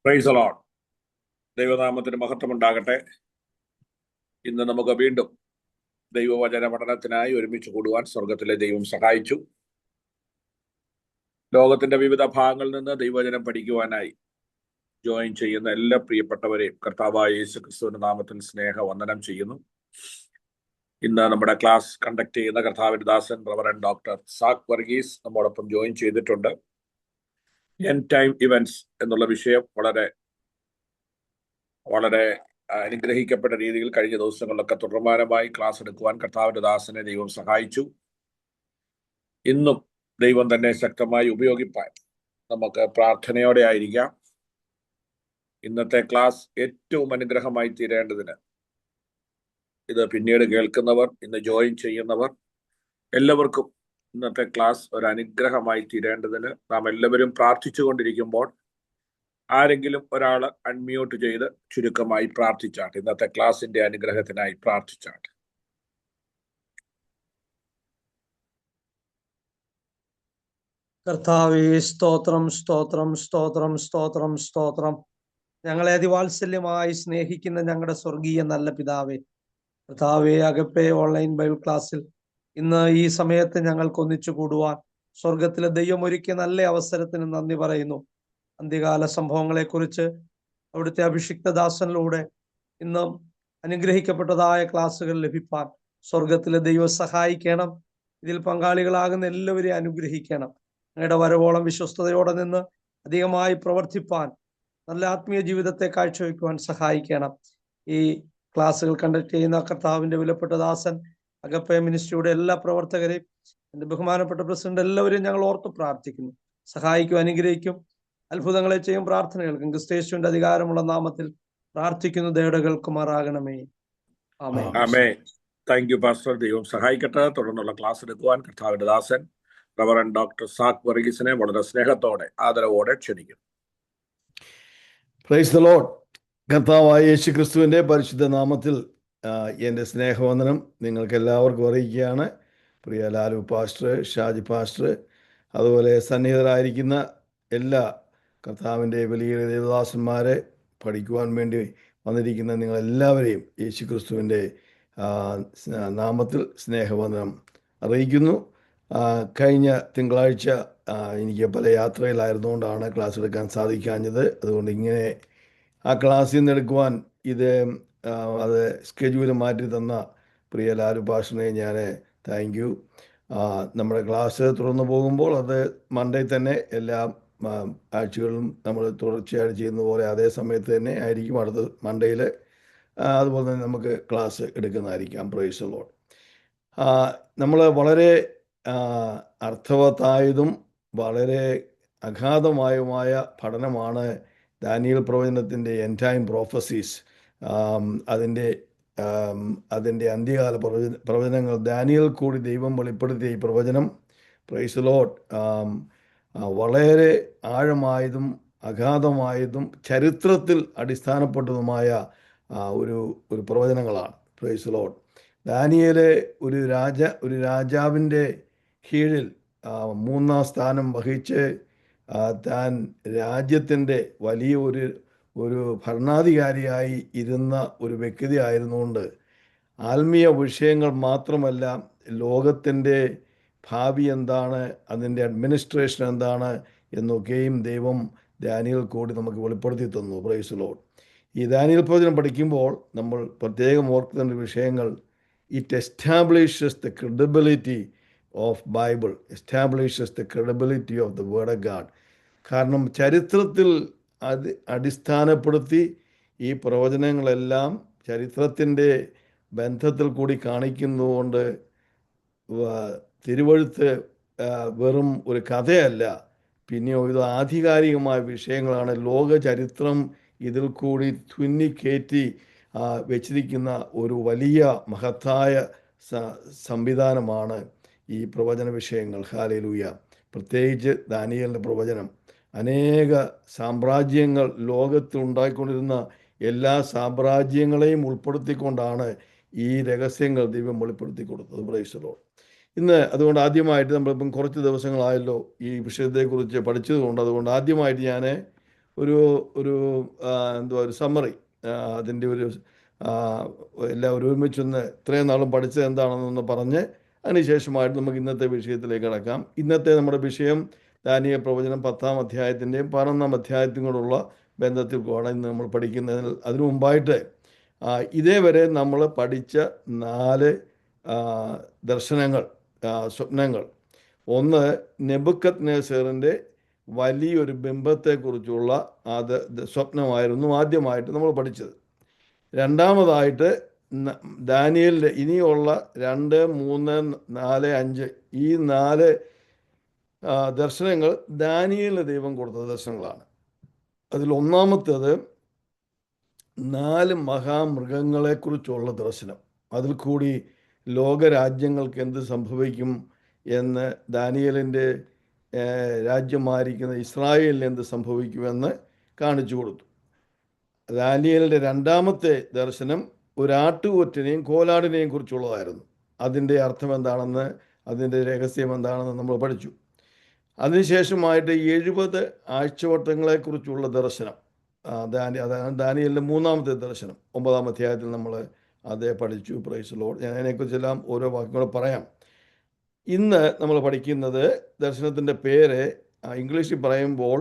Price the Lord. ദൈവനാമത്തിന് മഹത്വമുണ്ടാകട്ടെ. ഇന്ന് നമുക്ക് വീണ്ടും ദൈവവചന പഠനത്തിനായി ഒരുമിച്ച് കൂടുവാൻ സ്വർഗത്തിലെ ദൈവം സഹായിച്ചു. ലോകത്തിന്റെ വിവിധ ഭാഗങ്ങളിൽ നിന്ന് ദൈവവചനം പഠിക്കുവാനായി ജോയിൻ ചെയ്യുന്ന എല്ലാ പ്രിയപ്പെട്ടവരെയും കർത്താവായ യേശുക്രിസ്തുവിന്റെ നാമത്തിൽ സ്നേഹവന്ദനം ചെയ്യുന്നു. ഇന്ന് നമ്മുടെ ക്ലാസ് കണ്ടക്ട് ചെയ്യുന്ന കർത്താവിന്റെ ദാസൻ റവറൻഡ് ഡോക്ടർ സാക് വർഗീസ് നമ്മോടൊപ്പം ജോയിൻ ചെയ്തിട്ടുണ്ട്. എൻഡ് ടൈം ഇവന്റ്സ് എന്നുള്ള വിഷയം വളരെ വളരെ അനുഗ്രഹിക്കപ്പെട്ട രീതിയിൽ കഴിഞ്ഞ ദിവസങ്ങളിലൊക്കെ തുടർമാനമായി ക്ലാസ് എടുക്കുവാൻ കർത്താവിന്റെ ദാസനെ ദൈവം സഹായിച്ചു. ഇന്നും ദൈവം തന്നെ ശക്തമായി ഉപയോഗിപ്പാൻ നമുക്ക് പ്രാർത്ഥനയോടെ ആയിരിക്കാം. ഇന്നത്തെ ക്ലാസ് ഏറ്റവും അനുഗ്രഹമായി തീരേണ്ടതിന് ഇത് പിന്നീട് കേൾക്കുന്നവർ, ഇന്ന് ജോയിൻ ചെയ്യുന്നവർ എല്ലാവർക്കും ഇന്നത്തെ ക്ലാസ് ഒരു അനുഗ്രഹമായി തീരേണ്ടതിന് നാം എല്ലാവരും പ്രാർത്ഥിച്ചുകൊണ്ടിരിക്കുമ്പോൾ ആരെങ്കിലും ഒരാൾ അൺമ്യൂട്ട് ചെയ്ത് ചുരുക്കമായി പ്രാർത്ഥിച്ചാട്ടെ. ഇന്നത്തെ ക്ലാസിന്റെ അനുഗ്രഹത്തിനായി പ്രാർത്ഥിച്ചാട്ടെ. കർത്താവേ, സ്തോത്രം സ്തോത്രം സ്തോത്രം സ്തോത്രം സ്തോത്രം. ഞങ്ങളെ അതിവാത്സല്യമായി സ്നേഹിക്കുന്ന ഞങ്ങളുടെ സ്വർഗീയ നല്ല പിതാവേ, കർത്താവേ, അഗപ്പെ ഓൺലൈൻ ബൈബിൾ ക്ലാസ്സിൽ ഇന്ന് ഈ സമയത്ത് ഞങ്ങൾക്ക് ഒന്നിച്ചു കൂടുവാൻ സ്വർഗത്തിലെ ദൈവം ഒരുക്കിയ നല്ല അവസരത്തിന് നന്ദി പറയുന്നു. അന്ത്യകാല സംഭവങ്ങളെക്കുറിച്ച് അവിടുത്തെ അഭിഷിക്തദാസനിലൂടെ ഇന്ന് അനുഗ്രഹിക്കപ്പെട്ടതായ ക്ലാസ്സുകൾ ലഭിപ്പാൻ സ്വർഗത്തിലെ ദൈവം സഹായിക്കണം. ഇതിൽ പങ്കാളികളാകുന്ന എല്ലാവരെയും അനുഗ്രഹിക്കണം. ഞങ്ങളുടെ വരവോളം വിശ്വസ്തയോടെ നിന്ന് അധികമായി പ്രവർത്തിപ്പാൻ, നല്ല ആത്മീയ ജീവിതത്തെ കാഴ്ചവെക്കുവാൻ സഹായിക്കണം. ഈ ക്ലാസ്സുകൾ കണ്ടക്ട് ചെയ്യുന്ന കർത്താവിന്റെ വിലപ്പെട്ട ദാസൻ, അഗപ്പെ മിനിസ്ട്രിയുടെ എല്ലാ പ്രവർത്തകരെയും, എൻ്റെ ബഹുമാനപ്പെട്ട പ്രസിഡന്റ് എല്ലാവരെയും ഞങ്ങൾ ഓർത്ത് പ്രാർത്ഥിക്കുന്നു. സഹായിക്കും, അനുഗ്രഹിക്കും, അത്ഭുതങ്ങളെ ചെയ്യും. പ്രാർത്ഥന കേൾക്കും. ക്രിസ്തയേശുവിന്റെ അധികാരമുള്ള നാമത്തിൽ പ്രാർത്ഥിക്കുന്നു. ദൈവം കേൾക്കുമാറാകണമേ. ആമേൻ. ആമേൻ. Thank you pastor. ദൈവം സഹായിക്കട്ടെ. തുടർന്നുള്ള ക്ലാസ് എടുക്കുവാൻ കർത്താവിന്റെ ദാസൻ റവറൻഡ് ഡോക്ടർ സാക് വർഗീസിനെ വളരെ സ്നേഹത്തോടെ ആദരവോടെ ക്ഷണിക്കുന്നു. Price the Lord. കർത്താവായ യേശുക്രിസ്തുവിൻ്റെ പരിശുദ്ധ നാമത്തിൽ എൻ്റെ സ്നേഹവന്ദനം നിങ്ങൾക്ക് എല്ലാവർക്കും അറിയിക്കുകയാണ്. പ്രിയ ലാലു പാസ്റ്റർ, ഷാജി പാസ്റ്റർ, അതുപോലെ സന്നിഹിതരായിരിക്കുന്ന എല്ലാ കർത്താവിൻ്റെ വലിയ ദേവദാസന്മാരെ, പഠിക്കുവാൻ വേണ്ടി വന്നിരിക്കുന്ന നിങ്ങളെല്ലാവരെയും യേശുക്രിസ്തുവിൻ്റെ നാമത്തിൽ സ്നേഹവന്ദനം അറിയിക്കുന്നു. കഴിഞ്ഞ തിങ്കളാഴ്ച എനിക്ക് പല യാത്രയിലായിരുന്നുകൊണ്ടാണ് ക്ലാസ് എടുക്കാൻ സാധിക്കാഞ്ഞത്. അതുകൊണ്ട് ഇങ്ങനെ ആ ക്ലാസ്സിൽ നിന്ന് എടുക്കുവാൻ അത് സ്കെഡ്യൂൾ മാറ്റി തന്ന പ്രിയ ലാലു പാസ്റ്ററിനെ ഞാൻ താങ്ക് യു. നമ്മുടെ ക്ലാസ് തുറന്നു പോകുമ്പോൾ അത് മൺഡേ തന്നെ എല്ലാ ആഴ്ചകളിലും നമ്മൾ തുടർച്ചയായിട്ട് ചെയ്യുന്ന പോലെ അതേ സമയത്ത് തന്നെ ആയിരിക്കും അടുത്ത മൺഡേയിൽ. അതുപോലെ തന്നെ നമുക്ക് ക്ലാസ് എടുക്കുന്നതായിരിക്കാം. Praise the Lord. നമ്മൾ വളരെ അർത്ഥവത്തായതും വളരെ അഗാധമായുമായ പഠനമാണ് ദാനിയേൽ പ്രവചനത്തിൻ്റെ എൻഡ് ടൈം പ്രോഫസീസ്. അതിൻ്റെ അന്ത്യകാല പ്രവചനങ്ങൾ ദാനിയേൽ കൂടി ദൈവം വെളിപ്പെടുത്തിയ ഈ പ്രവചനം, പ്രൈസ് ദി ലോർഡ്, വളരെ ആഴമായതും അഗാധമായതും ചരിത്രത്തിൽ അടിസ്ഥാനപ്പെട്ടതുമായ ഒരു പ്രവചനങ്ങളാണ്. Praise the Lord. ദാനിയേല് ഒരു രാജാവിൻ്റെ കീഴിൽ 3-ാം സ്ഥാനം വഹിച്ച് താൻ രാജ്യത്തിൻ്റെ വലിയ ഒരു ഭരണാധികാരിയായി ഇരുന്ന ഒരു വ്യക്തി ആയിരുന്നുകൊണ്ട് ആത്മീയ വിഷയങ്ങൾ മാത്രമല്ല, ലോകത്തിൻ്റെ ഭാവി എന്താണ്, അതിൻ്റെ അഡ്മിനിസ്ട്രേഷൻ എന്താണ് എന്നൊക്കെയും ദൈവം ദാനിയേൽ കൂടി നമുക്ക് വെളിപ്പെടുത്തി തന്നു. Price the Lord. ഈ ദാനിയേൽ പ്രവചനം പഠിക്കുമ്പോൾ നമ്മൾ പ്രത്യേകം ഓർക്കുന്ന വിഷയങ്ങൾ, it establishes the credibility of Bible, establishes the credibility of the Word of God. കാരണം ചരിത്രത്തിൽ അടിസ്ഥാനപ്പെടുത്തി ഈ പ്രവചനങ്ങളെല്ലാം ചരിത്രത്തിൻ്റെ ബന്ധത്തിൽ കൂടി കാണിക്കുന്നതുകൊണ്ട് തിരുവെഴുത്ത് വെറും ഒരു കഥയല്ല, പിന്നെയോ ഇത് ആധികാരികമായ വിഷയങ്ങളാണ്. ലോക ചരിത്രം ഇതിൽ കൂടി തുന്നിക്കയറ്റി വെച്ചിരിക്കുന്ന ഒരു വലിയ മഹത്തായ സംവിധാനമാണ് ഈ പ്രവചന വിഷയങ്ങൾ. ഹല്ലേലൂയ. പ്രത്യേകിച്ച് ദാനിയേലിൻ്റെ പ്രവചനം അനേക സാമ്രാജ്യങ്ങൾ, ലോകത്തിൽ ഉണ്ടായിക്കൊണ്ടിരുന്ന എല്ലാ സാമ്രാജ്യങ്ങളെയും ഉൾപ്പെടുത്തിക്കൊണ്ടാണ് ഈ രഹസ്യങ്ങൾ ദൈവം വെളിപ്പെടുത്തി കൊടുത്തത്. Price the Lord. ഇന്ന് അതുകൊണ്ട് ആദ്യമായിട്ട് നമ്മളിപ്പം കുറച്ച് ദിവസങ്ങളായല്ലോ ഈ വിഷയത്തെക്കുറിച്ച് പഠിച്ചതുകൊണ്ട്, അതുകൊണ്ട് ആദ്യമായിട്ട് ഞാൻ ഒരു ഒരു എന്തുവാ ഒരു സമ്മറി, അതിൻ്റെ ഒരു എല്ലാവരും ഒരുമിച്ചൊന്ന് ഇത്രയും നാളും പഠിച്ചത് എന്താണെന്നൊന്ന് പറഞ്ഞ് അതിനുശേഷമായിട്ട് നമുക്ക് ഇന്നത്തെ വിഷയത്തിലേക്ക് കടക്കാം. ഇന്നത്തെ നമ്മുടെ വിഷയം ദാനിയേൽ പ്രവചനം 10-ാം അധ്യായത്തിൻ്റെയും 11-ാം അധ്യായത്തിനും കൂടെയുള്ള ബന്ധത്തിൽ കൂടെ ഇന്ന് നമ്മൾ പഠിക്കുന്നതിന് അതിനു മുമ്പായിട്ട് ഇതേവരെ നമ്മൾ പഠിച്ച 4 ദർശനങ്ങൾ, സ്വപ്നങ്ങൾ. ഒന്ന്, നെബൂഖദ്നേസറിൻ്റെ വലിയൊരു ബിംബത്തെക്കുറിച്ചുള്ള സ്വപ്നമായിരുന്നു ആദ്യമായിട്ട് നമ്മൾ പഠിച്ചത്. രണ്ടാമതായിട്ട് ദാനിയേലിൻ്റെ ഇനിയുള്ള 2, 3, 4, 5 ഈ 4 ദർശനങ്ങൾ ദാനിയേലിന് ദൈവം കൊടുത്ത ദർശനങ്ങളാണ്. അതിൽ ഒന്നാമത്തേത് 4 മഹാമൃഗങ്ങളെക്കുറിച്ചുള്ള ദർശനം. അതിൽ കൂടി ലോകരാജ്യങ്ങൾക്ക് എന്ത് സംഭവിക്കും എന്ന്, ദാനിയേലിൻ്റെ രാജ്യമായിരിക്കുന്ന ഇസ്രായേലിന് എന്ത് സംഭവിക്കുമെന്ന് കാണിച്ചു കൊടുത്തു. ദാനിയേലിൻ്റെ രണ്ടാമത്തെ ദർശനം ഒരു ആട്ടുകൊറ്റനെയും കോലാടിനെയും കുറിച്ചുള്ളതായിരുന്നു. അതിൻ്റെ അർത്ഥം എന്താണെന്ന്, അതിൻ്റെ രഹസ്യം എന്താണെന്ന് നമ്മൾ പഠിച്ചു. അതിനുശേഷമായിട്ട് 70 ആഴ്ചവട്ടങ്ങളെക്കുറിച്ചുള്ള ദർശനം, അതാണ് ദാനിയേലിൻ്റെ മൂന്നാമത്തെ ദർശനം. 9-ാം അധ്യായത്തിൽ നമ്മൾ അതേ പഠിച്ചു. Praise Lord. ഞാൻ അതിനെക്കുറിച്ചെല്ലാം ഓരോ വാക്കുകൾ പറയാം. ഇന്ന് നമ്മൾ പഠിക്കുന്നത് ദർശനത്തിൻ്റെ പേര് ഇംഗ്ലീഷിൽ പറയുമ്പോൾ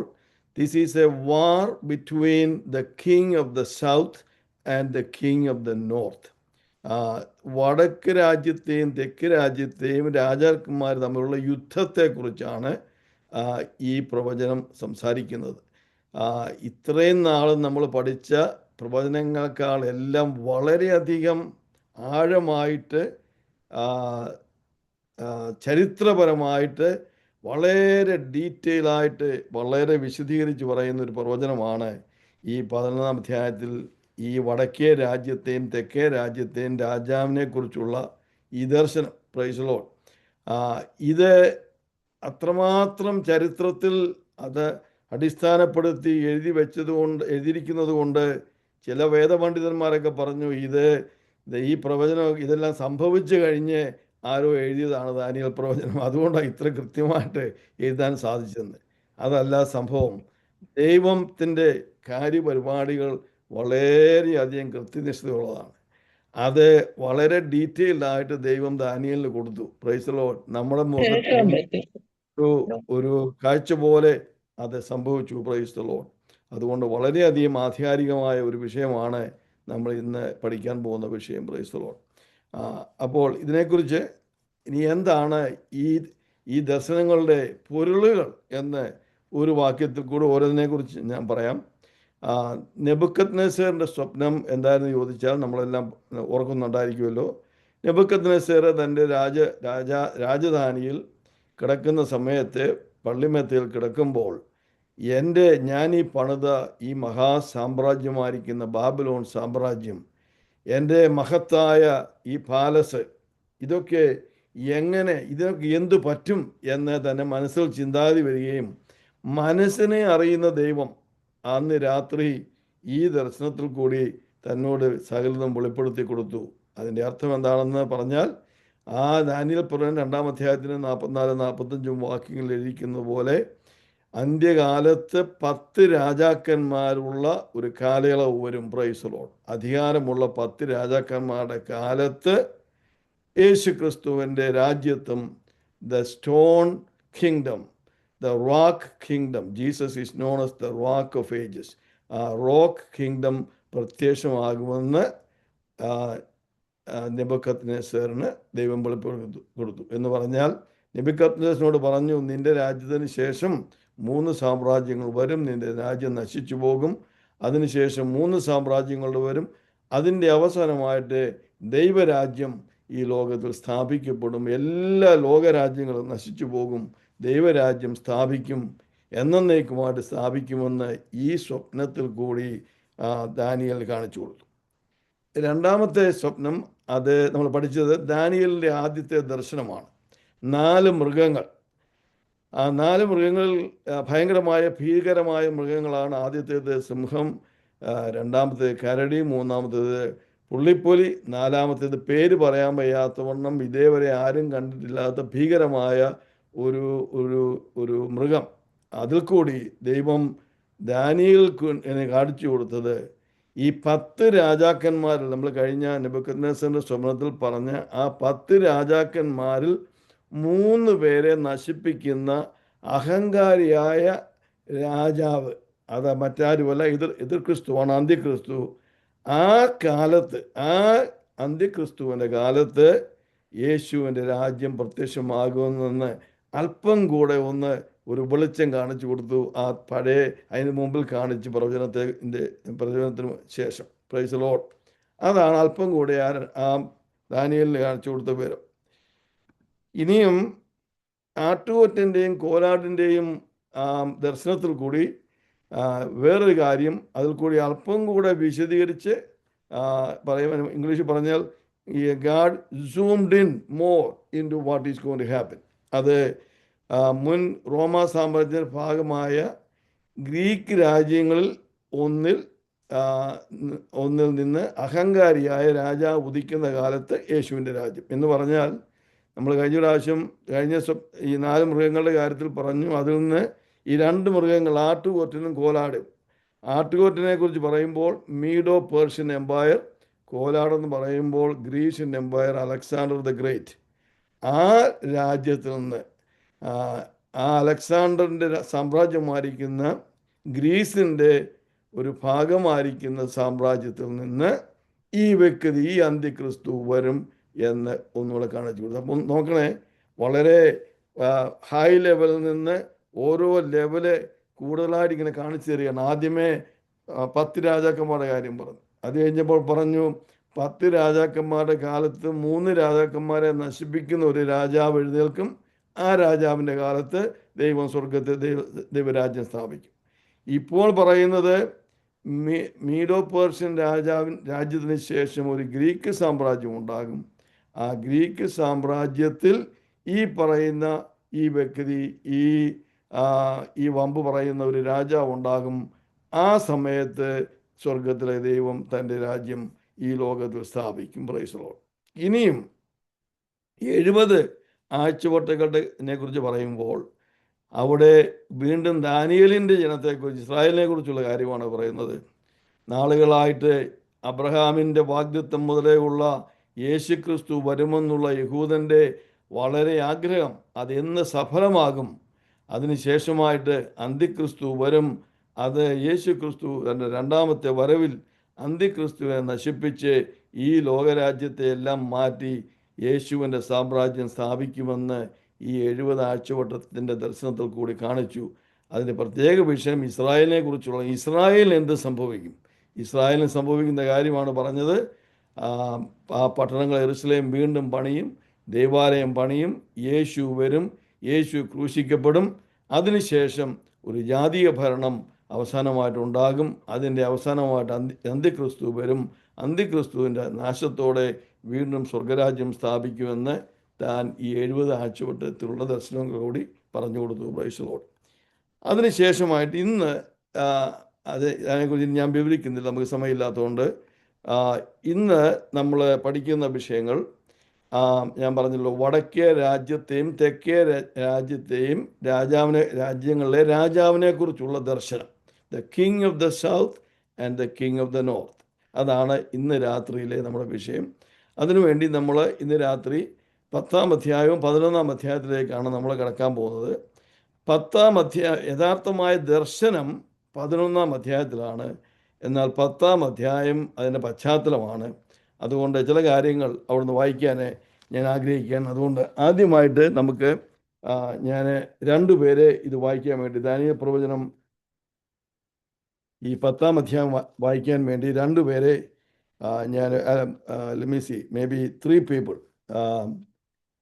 this is a war between the king of the south and the king of the north. വടക്ക് രാജ്യത്തെയും തെക്ക് രാജ്യത്തെയും രാജാക്കന്മാർ തമ്മിലുള്ള യുദ്ധത്തെക്കുറിച്ചാണ് ഈ പ്രവചനം സംസാരിക്കുന്നത്. ഇത്രയും നാൾ നമ്മൾ പഠിച്ച പ്രവചനങ്ങളെക്കാൾ എല്ലാം വളരെയധികം ആഴമായിട്ട്, ചരിത്രപരമായിട്ട്, വളരെ ഡീറ്റെയിലായിട്ട്, വളരെ വിശദീകരിച്ച് പറയുന്ന ഒരു പ്രവചനമാണ് ഈ 11-ാം അധ്യായത്തിൽ ഈ വടക്കേ രാജ്യത്തെയും തെക്കേ രാജ്യത്തെയും രാജാവിനെ കുറിച്ചുള്ള ഈ ദർശനം. Praise Lord. ഇത് അത്രമാത്രം ചരിത്രത്തിൽ അത് അടിസ്ഥാനപ്പെടുത്തി എഴുതിയിരിക്കുന്നത് കൊണ്ട് ചില വേദപണ്ഡിതന്മാരൊക്കെ പറഞ്ഞു ഈ പ്രവചനം ഇതെല്ലാം സംഭവിച്ചു കഴിഞ്ഞ് ആരോ എഴുതിയതാണ് ദാനിയേൽ പ്രവചനം, അതുകൊണ്ടാണ് ഇത്ര കൃത്യമായിട്ട് എഴുതാൻ സാധിച്ചതെന്ന്. അതല്ല സംഭവം. ദൈവത്തിൻ്റെ കാര്യപരിപാടികൾ വളരെയധികം കൃത്യനിഷ്ഠതയുള്ളതാണ്. അത് വളരെ ഡീറ്റെയിൽഡായിട്ട് ദൈവം ദാനിയേലിന് കൊടുത്തു. Praise Lord. നമ്മുടെ മുഖത്ത് ഒരു കാഴ്ച പോലെ അത് സംഭവിച്ചു. Praise Lord. അതുകൊണ്ട് വളരെയധികം ആധികാരികമായ ഒരു വിഷയമാണ് നമ്മൾ ഇന്ന് പഠിക്കാൻ പോകുന്ന വിഷയം. Praise Lord. അപ്പോൾ ഇതിനെക്കുറിച്ച് ഇനി എന്താണ് ഈ ദർശനങ്ങളുടെ പൊരുളുകൾ എന്ന് ഒരു വാക്യത്തിൽ കൂടെ ഓരോന്നിനെക്കുറിച്ച് ഞാൻ പറയാം. നെബൂഖദ്നേസറിൻ്റെ സ്വപ്നം എന്താണെന്ന് ചോദിച്ചാൽ നമ്മളെല്ലാം ഓർക്കുന്നുണ്ടായിരിക്കുമല്ലോ. നെബൂഖദ്നേസർ തൻ്റെ രാജധാനിയിൽ കിടക്കുന്ന സമയത്ത്, പള്ളിമെത്തയിൽ കിടക്കുമ്പോൾ, ഞാൻ ഈ പണിത ഈ മഹാസാമ്രാജ്യമായിരിക്കുന്ന ബാബിലോൺ സാമ്രാജ്യം, എൻ്റെ മഹത്തായ ഈ പാലസ്, ഇതൊക്കെ ഇതിനൊക്കെ എന്തു പറ്റും എന്ന് തന്നെ മനസ്സിൽ ചിന്താതി വരികയും മനസ്സിനെ അറിയുന്ന ദൈവം അന്ന് രാത്രി ഈ ദർശനത്തിൽ കൂടി തന്നോട് സകലതും വെളിപ്പെടുത്തി കൊടുത്തു. അതിൻ്റെ അർത്ഥം എന്താണെന്ന് പറഞ്ഞാൽ, ദാനിയേൽ പ്രവചനം 2-ാം അധ്യായത്തിന് 44-45 വാക്യങ്ങളിൽ എഴുതിയിരിക്കുന്നത് പോലെ അന്ത്യകാലത്ത് 10 രാജാക്കന്മാരുള്ള ഒരു കാലയളവ് വരും. Praise Lord. അധികാരമുള്ള 10 രാജാക്കന്മാരുടെ കാലത്ത് യേശു ക്രിസ്തുവിൻ്റെ രാജ്യത്തും the stone kingdom, the rock kingdom, Jesus is known as the rock of ages, rock kingdom പ്രത്യക്ഷമാകുമെന്ന് നെബൂഖദ്നേസറിന് ദൈവം വെളിപ്പെടുത്തി കൊടുത്തു. എന്ന് പറഞ്ഞാൽ നെബൂഖദ്നേസറിനോട് പറഞ്ഞു, നിന്റെ രാജ്യത്തിന് ശേഷം 3 സാമ്രാജ്യങ്ങൾ വരും, നിന്റെ രാജ്യം നശിച്ചു പോകും, അതിനുശേഷം 3 സാമ്രാജ്യങ്ങൾ വരും, അതിൻ്റെ അവസാനമായിട്ട് ദൈവരാജ്യം ഈ ലോകത്തിൽ സ്ഥാപിക്കപ്പെടും, എല്ലാ ലോകരാജ്യങ്ങളും നശിച്ചു പോകും, ദൈവരാജ്യം സ്ഥാപിക്കും, എന്നേക്കുമായിട്ട് സ്ഥാപിക്കുമെന്ന് ഈ സ്വപ്നത്തിൽ കൂടി ദാനിയേൽ കാണിച്ചു കൊടുത്തു. രണ്ടാമത്തെ സ്വപ്നം, അത് നമ്മൾ പഠിച്ചത് ദാനിയേലിൻ്റെ ആദ്യത്തെ ദർശനമാണ്. 4 മൃഗങ്ങൾ. ആ 4 മൃഗങ്ങളിൽ ഭയങ്കരമായ ഭീകരമായ മൃഗങ്ങളാണ്. ആദ്യത്തേത് സിംഹം, രണ്ടാമത്തേത് കരടി, മൂന്നാമത്തേത് പുള്ളിപ്പുലി, നാലാമത്തേത് പേര് പറയാൻ വയ്യാത്തവണ്ണം ഇതേവരെ ആരും കണ്ടിട്ടില്ലാത്ത ഭീകരമായ ഒരു മൃഗം. അതിൽ കൂടി ദൈവം ദാനിയേൽ കാണിച്ചു കൊടുത്തത് ഈ 10 രാജാക്കന്മാരിൽ, നമ്മൾ കഴിഞ്ഞ നെബൂഖദ്നേസറിന്റെ സ്വപ്നത്തിൽ പറഞ്ഞ ആ 10 രാജാക്കന്മാരിൽ 3 പേരെ നശിപ്പിക്കുന്ന അഹങ്കാരിയായ രാജാവ്, അത് മറ്റാരുമല്ല, എതിർ ക്രിസ്തുവാണ്, അന്ത്യക്രിസ്തു. ആ കാലത്ത്, ആ അന്ത്യക്രിസ്തുവിൻ്റെ കാലത്ത് യേശുവിൻ്റെ രാജ്യം പ്രത്യക്ഷമാകുമെന്ന് അല്പം കൂടെ ഒരു വെളിച്ചം കാണിച്ചു കൊടുത്തു. ആ പഴയ അതിന് മുമ്പിൽ കാണിച്ച് പ്രവചനത്തിന് ശേഷം. Price the Lord. അതാണ് അല്പം കൂടെ ആ ദാനിയേലിന് കാണിച്ചു കൊടുത്ത വിവരം. ഇനിയും ആട്ടുകൊറ്റൻ്റെയും കോലാടിൻ്റെയും ദർശനത്തിൽ കൂടി വേറൊരു കാര്യം അതിൽ കൂടി അല്പം കൂടെ വിശദീകരിച്ച് പറയുവാൻ, ഇംഗ്ലീഷിൽ പറഞ്ഞാൽ God zoomed in more into what is going to happen. അത് മുൻ റോമാ സാമ്രാജ്യത്തിൻ്റെ ഭാഗമായ ഗ്രീക്ക് രാജ്യങ്ങളിൽ ഒന്നിൽ നിന്ന് അഹങ്കാരിയായ രാജാവ് ഉദിക്കുന്ന കാലത്ത് യേശുവിൻ്റെ രാജ്യം എന്ന് പറഞ്ഞാൽ, നമ്മൾ കഴിഞ്ഞ ഈ 4 മൃഗങ്ങളുടെ കാര്യത്തിൽ പറഞ്ഞു. അതിൽ നിന്ന് ഈ 2 മൃഗങ്ങൾ, ആട്ടുകൊറ്റനും കോലാടും. ആട്ടുകൊറ്റനെ കുറിച്ച് പറയുമ്പോൾ മീഡോ പേർഷ്യൻ എംപയർ, കോലാടെന്ന് പറയുമ്പോൾ Grecian Empire, Alexander the great. ആ രാജ്യത്തിൽ നിന്ന്, ആ അലക്സാണ്ടറിൻ്റെ സാമ്രാജ്യമായിരിക്കുന്ന ഗ്രീസിൻ്റെ ഒരു ഭാഗമായിരിക്കുന്ന സാമ്രാജ്യത്തിൽ നിന്ന് ഈ വ്യക്തി, ഈ അന്ത്യക്രിസ്തു വരും എന്ന് ഒന്നുകൂടെ കാണിച്ചു കൊടുത്തു. അപ്പം നോക്കണേ, വളരെ ഹൈ ലെവലിൽ നിന്ന് ഓരോ ലെവല് കൂടുതലായിട്ട് ഇങ്ങനെ കാണിച്ചു തരികയാണ്. ആദ്യമേ 10 രാജാക്കന്മാരുടെ കാര്യം പറഞ്ഞു. അത് കഴിഞ്ഞപ്പോൾ പറഞ്ഞു 10 രാജാക്കന്മാരുടെ കാലത്ത് 3 രാജാക്കന്മാരെ നശിപ്പിക്കുന്ന ഒരു രാജാവ് എഴുന്നേൽക്കും. ആ രാജാവിൻ്റെ കാലത്ത് ദൈവം സ്വർഗത്തെ ദൈവരാജ്യം സ്ഥാപിക്കും. ഇപ്പോൾ പറയുന്നത് മീഡോ പേർഷ്യൻ രാജ്യത്തിന് ശേഷം ഒരു ഗ്രീക്ക് സാമ്രാജ്യം ഉണ്ടാകും. ആ ഗ്രീക്ക് സാമ്രാജ്യത്തിൽ ഈ പറയുന്ന ഈ വ്യക്തി, ഈ വമ്പ് പറയുന്ന ഒരു രാജാവ് ഉണ്ടാകും. ആ സമയത്ത് സ്വർഗത്തിലെ ദൈവം തൻ്റെ രാജ്യം ഈ ലോകത്തിൽ സ്ഥാപിക്കും. Price the Lord. ഇനിയും 70 ആഴ്ചവട്ടങ്ങളെ കുറിച്ച് പറയുമ്പോൾ അവിടെ വീണ്ടും ദാനിയേലിൻ്റെ ജനത്തെക്കുറിച്ച്, ഇസ്രായേലിനെ കുറിച്ചുള്ള കാര്യമാണ് പറയുന്നത്. നാളുകളായിട്ട് അബ്രഹാമിൻ്റെ വാഗ്ദത്തം മുതലേ ഉള്ള യേശുക്രിസ്തു വരുമെന്നുള്ള യഹൂദൻ്റെ വളരെ ആഗ്രഹം, അതെന്ന് സഫലമാകും. അതിനുശേഷമായിട്ട് അന്ത്യക്രിസ്തു വരും. അത് യേശുക്രിസ്തു തൻ്റെ 2ാമത്തെ വരവിൽ അന്ത്യക്രിസ്തുവിനെ നശിപ്പിച്ച് ഈ ലോകരാജ്യത്തെ എല്ലാം മാറ്റി യേശുവിൻ്റെ സാമ്രാജ്യം സ്ഥാപിക്കുമെന്ന് ഈ 70 ആഴ്ചവട്ടത്തിൻ്റെ ദർശനത്തിൽ കൂടി കാണിച്ചു. അതിൻ്റെ പ്രത്യേക വിഷയം ഇസ്രായേലിനെ കുറിച്ചുള്ള, ഇസ്രായേലിന് എന്ത് സംഭവിക്കും, ഇസ്രായേലിന് സംഭവിക്കുന്ന കാര്യമാണ് പറഞ്ഞത്. ആ പട്ടണങ്ങൾ യെരൂശലേം വീണ്ടും പണിയും, ദേവാലയം പണിയും, യേശു വരും, യേശു ക്രൂശിക്കപ്പെടും. അതിനുശേഷം ഒരു ജാതീയ ഭരണം അവസാനമായിട്ടുണ്ടാകും. അതിൻ്റെ അവസാനമായിട്ട് അന്ത്യക്രിസ്തു വരും. അന്ത്യക്രിസ്തുവിൻ്റെ നാശത്തോടെ വീണ്ടും സ്വർഗരാജ്യം സ്ഥാപിക്കുമെന്ന് താൻ ഈ 70 ആഴ്ചവട്ടത്തിലുള്ള ദർശനങ്ങൾ കൂടി പറഞ്ഞു കൊടുത്തു. Price the Lord. അതിനുശേഷമായിട്ട് ഇന്ന് അതിനെക്കുറിച്ച് ഞാൻ വിവരിക്കുന്നില്ല, നമുക്ക് സമയമില്ലാത്തതുകൊണ്ട്. ഇന്ന് നമ്മൾ പഠിക്കുന്ന വിഷയങ്ങൾ ഞാൻ പറഞ്ഞല്ലോ, വടക്കേ രാജ്യത്തെയും തെക്കേ രാജ്യത്തെയും രാജ്യങ്ങളിലെ രാജാവിനെ കുറിച്ചുള്ള ദർശനം. The king of the south and the king of the north. അതാണ് ഇന്ന് രാത്രിയിലെ നമ്മുടെ വിഷയം. അതിനുവേണ്ടി നമ്മൾ ഇന്ന് രാത്രി 10-ാം അധ്യായവും 11-ാം അധ്യായത്തിലേക്കാണ് നമ്മൾ കടക്കാൻ പോകുന്നത്. 10-ാം യഥാർത്ഥമായ ദർശനം 11-ാം അധ്യായത്തിലാണ്. എന്നാൽ 10-ാം അധ്യായം അതിൻ്റെ പശ്ചാത്തലമാണ്. അതുകൊണ്ട് ചില കാര്യങ്ങൾ അവിടുന്ന് വായിക്കാൻ ഞാൻ ആഗ്രഹിക്കുകയാണ്. അതുകൊണ്ട് ആദ്യമായിട്ട് നമുക്ക് ഞാൻ 2 പേരെ ഇത് വായിക്കാൻ വേണ്ടി, ദാനിയേൽ പ്രവചനം ഈ 10-ാം അധ്യായം വായിക്കാൻ വേണ്ടി 2 പേരെ ഞാൻ may be 3 people,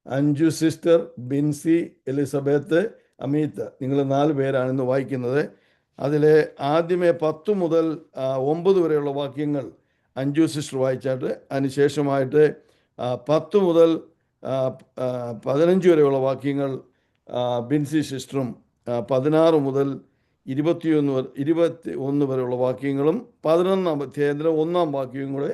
Anju sister, Binsy, Elizabeth, Ameetha, നിങ്ങൾ 4 പേരാണ് ഇന്ന് വായിക്കുന്നത്. അതിൽ ആദ്യമേ 10 മുതൽ 9 വരെയുള്ള വാക്യങ്ങൾ അഞ്ജു സിസ്റ്റർ വായിച്ചാട്ട്, അതിനുശേഷമായിട്ട് 10 മുതൽ 15 വരെയുള്ള വാക്യങ്ങൾ ബിൻസി സിസ്റ്ററും, 16 മുതൽ 21 വരെയുള്ള വാക്യങ്ങളും 11-ാം അധ്യായത്തിലെ 1-ാം വാക്യവും കൂടെ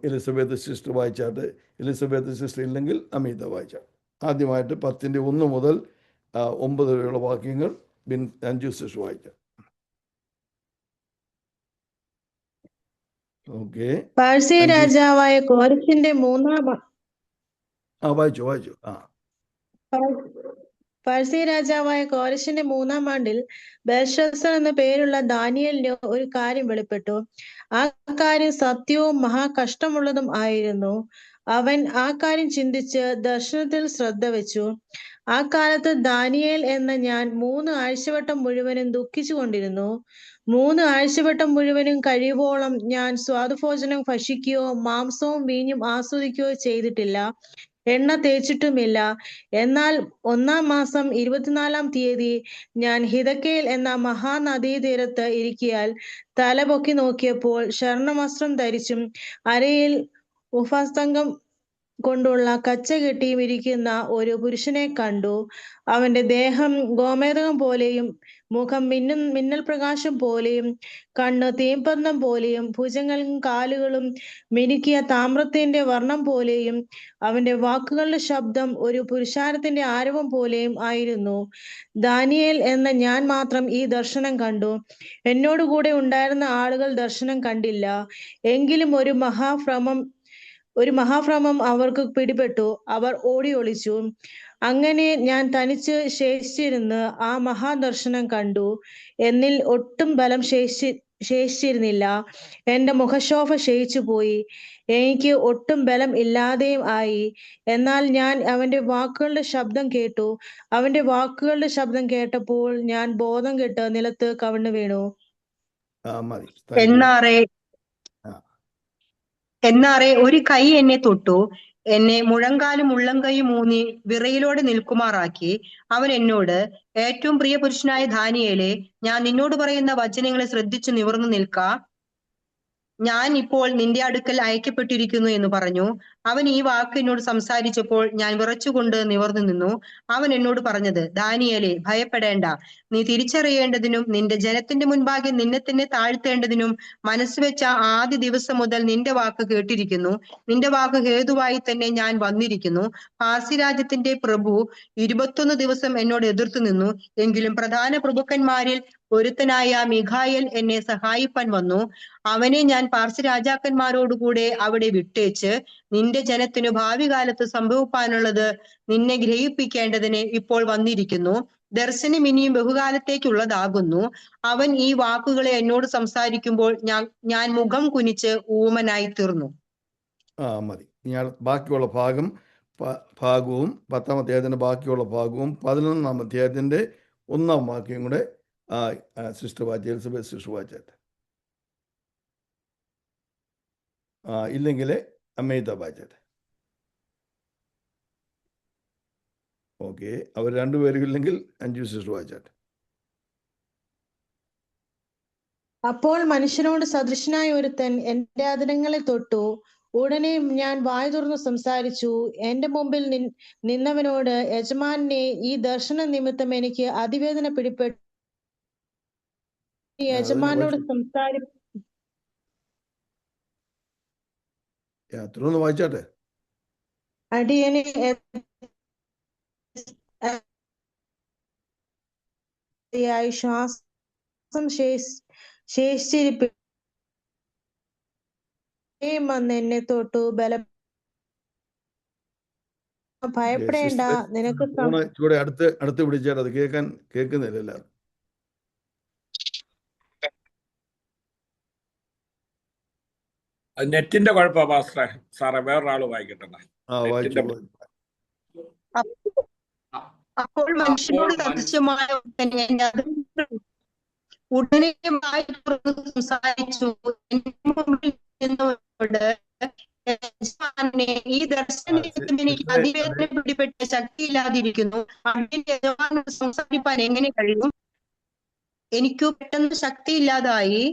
എലിസബത്ത് സിസ്റ്റർ വായിച്ചാട്ട്, എലിസബത്ത് സിസ്റ്റർ ഇല്ലെങ്കിൽ അമീത വായിച്ചാട്ട്. ആദ്യമായിട്ട് 10-ന്റെ 1 മുതൽ 9 വരെയുള്ള വാക്യങ്ങൾ അഞ്ജു സിസ്റ്റർ വായിച്ചാട്ട്. ഓക്കെ. പാഴ്സി അഞ്ജു രാജാവായ കോരശിന്റെ മൂന്നാം വായിച്ചു. പാഴ്സി രാജാവായ കോരശിന്റെ മൂന്നാം ആണ്ടിൽ ബേൽഷസ്സർ എന്ന പേരുള്ള ദാനിയേലിന് ഒരു കാര്യം വെളിപ്പെട്ടു. ആ കാര്യം സത്യവും മഹാകഷ്ടമുള്ളതും ആയിരുന്നു. അവൻ ആ കാര്യം ചിന്തിച്ച് ദർശനത്തിൽ ശ്രദ്ധ വെച്ചു. ആ കാലത്ത് ദാനിയേൽ എന്ന ഞാൻ 3 ആഴ്ചവട്ടം മുഴുവനും ദുഃഖിച്ചു കൊണ്ടിരുന്നു. 3 ആഴ്ചവട്ടം മുഴുവനും കഴിയുവോളം ഞാൻ സ്വാദുഭോജനം ഭക്ഷിക്കുകയോ മാംസവും വീഞ്ഞും ആസ്വദിക്കുകയോ ചെയ്തിട്ടില്ല, എണ്ണ തേച്ചിട്ടുമില്ല. എന്നാൽ 1-ാം മാസം 24-ാം തീയതി ഞാൻ ഹിദക്കേൽ എന്ന മഹാനദീതീരത്ത് ഇരിക്കയാൽ തലപൊക്കി നോക്കിയപ്പോൾ ശർണവസ്ത്രം ധരിച്ചും അരയിൽ ഉഫസ്തംഗം കൊണ്ടുള്ള കച്ച കെട്ടിയും ഇരിക്കുന്ന ഒരു പുരുഷനെ കണ്ടു. അവന്റെ ദേഹം ഗോമേതകം പോലെയും മുഖം മിന്നൽ പ്രകാശം പോലെയും കണ്ണ് തീപ്പന്തം പോലെയും ഭുജങ്ങളും കാലുകളും മിനുക്കിയ താമ്രത്തിന്റെ വർണ്ണം പോലെയും അവന്റെ വാക്കുകളുടെ ശബ്ദം ഒരു പുരുഷാരത്തിന്റെ ആരവം പോലെയും ആയിരുന്നു. ദാനിയേൽ എന്ന ഞാൻ മാത്രം ഈ ദർശനം കണ്ടു. എന്നോടുകൂടെ ഉണ്ടായിരുന്ന ആളുകൾ ദർശനം കണ്ടില്ല. എങ്കിലും ഒരു മഹാഭ്രമം അവർക്ക് പിടിപെട്ടു. അവർ ഓടി ഒളിച്ചു. അങ്ങനെ ഞാൻ തനിച്ച് ശേഷിച്ചിരുന്ന് ആ മഹാദർശനം കണ്ടു. എന്നിൽ ഒട്ടും ബലം ശേഷിച്ചിരുന്നില്ല. എന്റെ മുഖശോഭ ക്ഷയിച്ചു പോയി. എനിക്ക് ഒട്ടും ബലം ഇല്ലാതെയും ആയി. എന്നാൽ ഞാൻ അവന്റെ വാക്കുകളുടെ ശബ്ദം കേട്ടു. അവന്റെ വാക്കുകളുടെ ശബ്ദം കേട്ടപ്പോൾ ഞാൻ ബോധം കെട്ട് നിലത്ത് കവിണ്ണു വീണു. മതി. എന്നാറെ ഒരു കൈ എന്നെ തൊട്ടു. എന്നെ മുഴങ്കാലും ഉള്ളംകൈയും ഊന്നി വിറയിലോടെ നിൽക്കുമാറാക്കി. അവൻ എന്നോട്, ഏറ്റവും പ്രിയ പുരുഷനായ ദാനിയേലേ, ഞാൻ നിന്നോട് പറയുന്ന വചനങ്ങളെ ശ്രദ്ധിച്ചു നിവർന്നു നിൽക്ക. ഞാൻ ഇപ്പോൾ നിന്റെ അടുക്കൽ അയക്കപ്പെട്ടിരിക്കുന്നു എന്ന് പറഞ്ഞു. അവൻ ഈ വാക്ക് എന്നോട് സംസാരിച്ചപ്പോൾ ഞാൻ വിറച്ചുകൊണ്ട് നിവർന്നു നിന്നു. അവൻ എന്നോട് പറഞ്ഞത്, ദാനിയേലേ, ഭയപ്പെടേണ്ട. നീ തിരിച്ചറിയേണ്ടതിനും നിന്റെ ജനത്തിന്റെ മുൻപാകെ നിന്നെ തന്നെ താഴ്ത്തേണ്ടതിനും മനസ്സുവെച്ച ആദ്യ ദിവസം മുതൽ നിന്റെ വാക്ക് കേട്ടിരിക്കുന്നു. നിന്റെ വാക്ക് ഹേതുവായി തന്നെ ഞാൻ വന്നിരിക്കുന്നു. പാർസി രാജ്യത്തിന്റെ പ്രഭു 21 ദിവസം എന്നോട് എതിർത്തു നിന്നു. എങ്കിലും പ്രധാന പ്രഭുക്കന്മാരിൽ ഒരുത്തനായ മിഖായേൽ എന്നെ സഹായിപ്പാൻ വന്നു. അവനെ ഞാൻ പാർസി രാജാക്കന്മാരോടുകൂടെ അവിടെ വിട്ടേച്ച് നിന്റെ ജനത്തിനു ഭാവി കാലത്ത് സംഭവിപ്പാനുള്ളത് നിന്നെ ഗ്രഹിപ്പിക്കേണ്ടതിന് ഇപ്പോൾ വന്നിരിക്കുന്നു. ദർശനം ഇനിയും ബഹുകാലത്തേക്കുള്ളതാകുന്നു. അവൻ ഈ വാക്കുകളെ എന്നോട് സംസാരിക്കുമ്പോൾ ഞാൻ മുഖം കുനിച്ച് ഊമനായി തീർന്നു. മതി. ഞാൻ ബാക്കിയുള്ള ഭാഗവും 10-ാം അധ്യായത്തിന്റെ ബാക്കിയുള്ള ഭാഗവും 11-ാം അധ്യായത്തിന്റെ 1-ാം വാക്യം കൂടെ സിസ്റ്റർ വായിച്ചായിട്ട് ഇല്ലെങ്കിൽ അമ്മയിത്ത വായിച്ചായിട്ട്. ഓക്കെ, അവർ രണ്ടുപേരും ഇല്ലെങ്കിൽ അഞ്ജു സിസ്റ്റർ വായിച്ചായിട്ട്. അപ്പോൾ മനുഷ്യനോട് സദൃശനായ ഒരുത്തൻ എന്റെ അധരങ്ങളെ തൊട്ടു. ഉടനെ ഞാൻ വായ തുറന്നു സംസാരിച്ചു. എന്റെ മുമ്പിൽ നിന്നവനോട്, യജമാനെ, ഈ ദർശന നിമിത്തം എനിക്ക് അതിവേദന പിടിപ്പെട്ടു. യജമാനോട് വായിച്ചാട്ടെ. അടിയനെ ശ്വാസം ശേഷിച്ചിരിപ്പ വന്ന് എന്നെ തൊട്ടു. ഭയപ്പെടേണ്ട, നിനക്ക് ചൂടെ അടുത്ത് പിടിച്ചാൽ അത് കേൾക്കുന്നില്ല എല്ലാവരും. നെറ്റിന്റെ കുഴപ്പമാ പാസ്റ്ററെ. സാറേ വേറൊരാള് വായിക്കട്ടെ. അപ്പോൾ മനുഷ്യനോട് സദൃശമായ ഉടനെ വായ തുറന്നു സംസാരിച്ചു. ഈ ദർശനത്തിൽ എനിക്ക് അതിവേദന പിടിപെട്ട് ശക്തിയില്ലാതിരിക്കുന്നു. അതിന്റെ യജമാനോട് സംസാരിപ്പാൻ എങ്ങനെ കഴിയും? എനിക്കു പെട്ടെന്ന് ശക്തിയില്ലാതായി,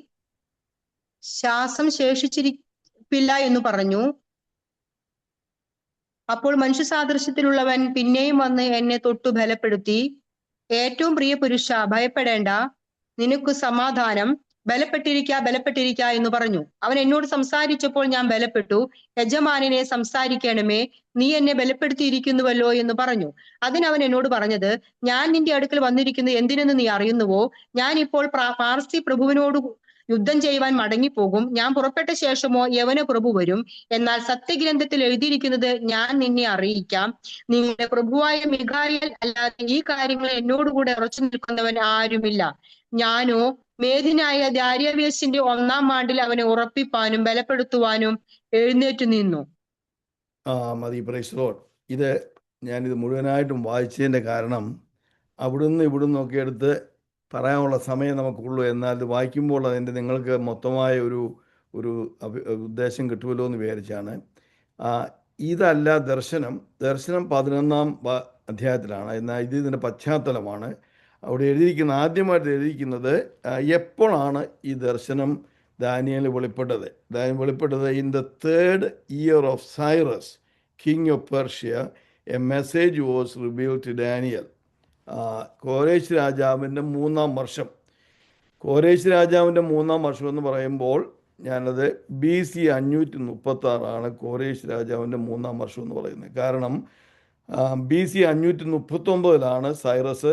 ശ്വാസം ശേഷിച്ചിരിപ്പില്ല എന്ന് പറഞ്ഞു. അപ്പോൾ മനുഷ്യ സാദൃശ്യത്തിലുള്ളവൻ പിന്നെയും വന്ന് എന്നെ തൊട്ടു ബലപ്പെടുത്തി. ഏറ്റവും പ്രിയ പുരുഷ, ഭയപ്പെടേണ്ട, നിനക്ക് സമാധാനം, ബലപ്പെട്ടിരിക്ക എന്ന് പറഞ്ഞു. അവൻ എന്നോട് സംസാരിച്ചപ്പോൾ ഞാൻ ബലപ്പെട്ടു. യജമാനനെ, സംസാരിക്കണമേ, നീ എന്നെ ബലപ്പെടുത്തിയിരിക്കുന്നുവല്ലോ എന്ന് പറഞ്ഞു. അതിനവൻ എന്നോട് പറഞ്ഞത്, ഞാൻ നിന്റെ അടുക്കൽ വന്നിരിക്കുന്നത് എന്തിനെന്ന് നീ അറിയുന്നുവോ? ഞാൻ ഇപ്പോൾ പാർസി പ്രഭുവിനോട് യുദ്ധം ചെയ്യുവാൻ മടങ്ങിപ്പോകും. ഞാൻ പുറപ്പെട്ട ശേഷമോ യവന പ്രഭു വരും. എന്നാൽ സത്യഗ്രന്ഥത്തിൽ എഴുതിയിരിക്കുന്നത് ഞാൻ നിന്നെ അറിയിക്കാം. നിങ്ങളുടെ പ്രഭുവായ മിഖായേൽ അല്ലാതെ ഈ കാര്യങ്ങൾ എന്നോടുകൂടെ ഉറച്ചു നിൽക്കുന്നവൻ ആരുമില്ല. ഞാനോ മേദിനായ ദാര്യാവേശിന്റെ 1-ാം ആണ്ടിൽ അവനെ ഉറപ്പിപ്പാനും ബലപ്പെടുത്തുവാനും എഴുന്നേറ്റ് നിന്നു. മതി. Praise Lord. ഇത് ഞാനിത് മുഴുവനായിട്ടും വായിച്ചതിൻ്റെ കാരണം അവിടുന്ന് ഇവിടുന്നൊക്കെ എടുത്ത് പറയാനുള്ള സമയം നമുക്കുള്ളൂ. എന്നാൽ ഇത് വായിക്കുമ്പോൾ അതിൻ്റെ നിങ്ങൾക്ക് മൊത്തമായ ഒരു ഉദ്ദേശം കിട്ടുമല്ലോ എന്ന് വിചാരിച്ചാണ്. ഇതല്ല ദർശനം 11-ാം അധ്യായത്തിലാണ്. എന്നാൽ ഇതിൻ്റെ പശ്ചാത്തലമാണ്. അവിടെ ആദ്യമായിട്ട് എഴുതിയിരിക്കുന്നത് എപ്പോഴാണ് ഈ ദർശനം ദാനിയേലിന് വെളിപ്പെട്ടത് in the 3rd year of Cyrus, king of Persia, a message was revealed to Daniel. കോരേശ് രാജാവിൻ്റെ 3-ാം വർഷം. കോരേശ് രാജാവിൻ്റെ 3-ാം വർഷം എന്ന് പറയുമ്പോൾ ഞാനത് BC 536 കോരേശ് രാജാവിൻ്റെ 3-ാം വർഷം എന്ന് പറയുന്നത്. കാരണം BC 539 സൈറസ്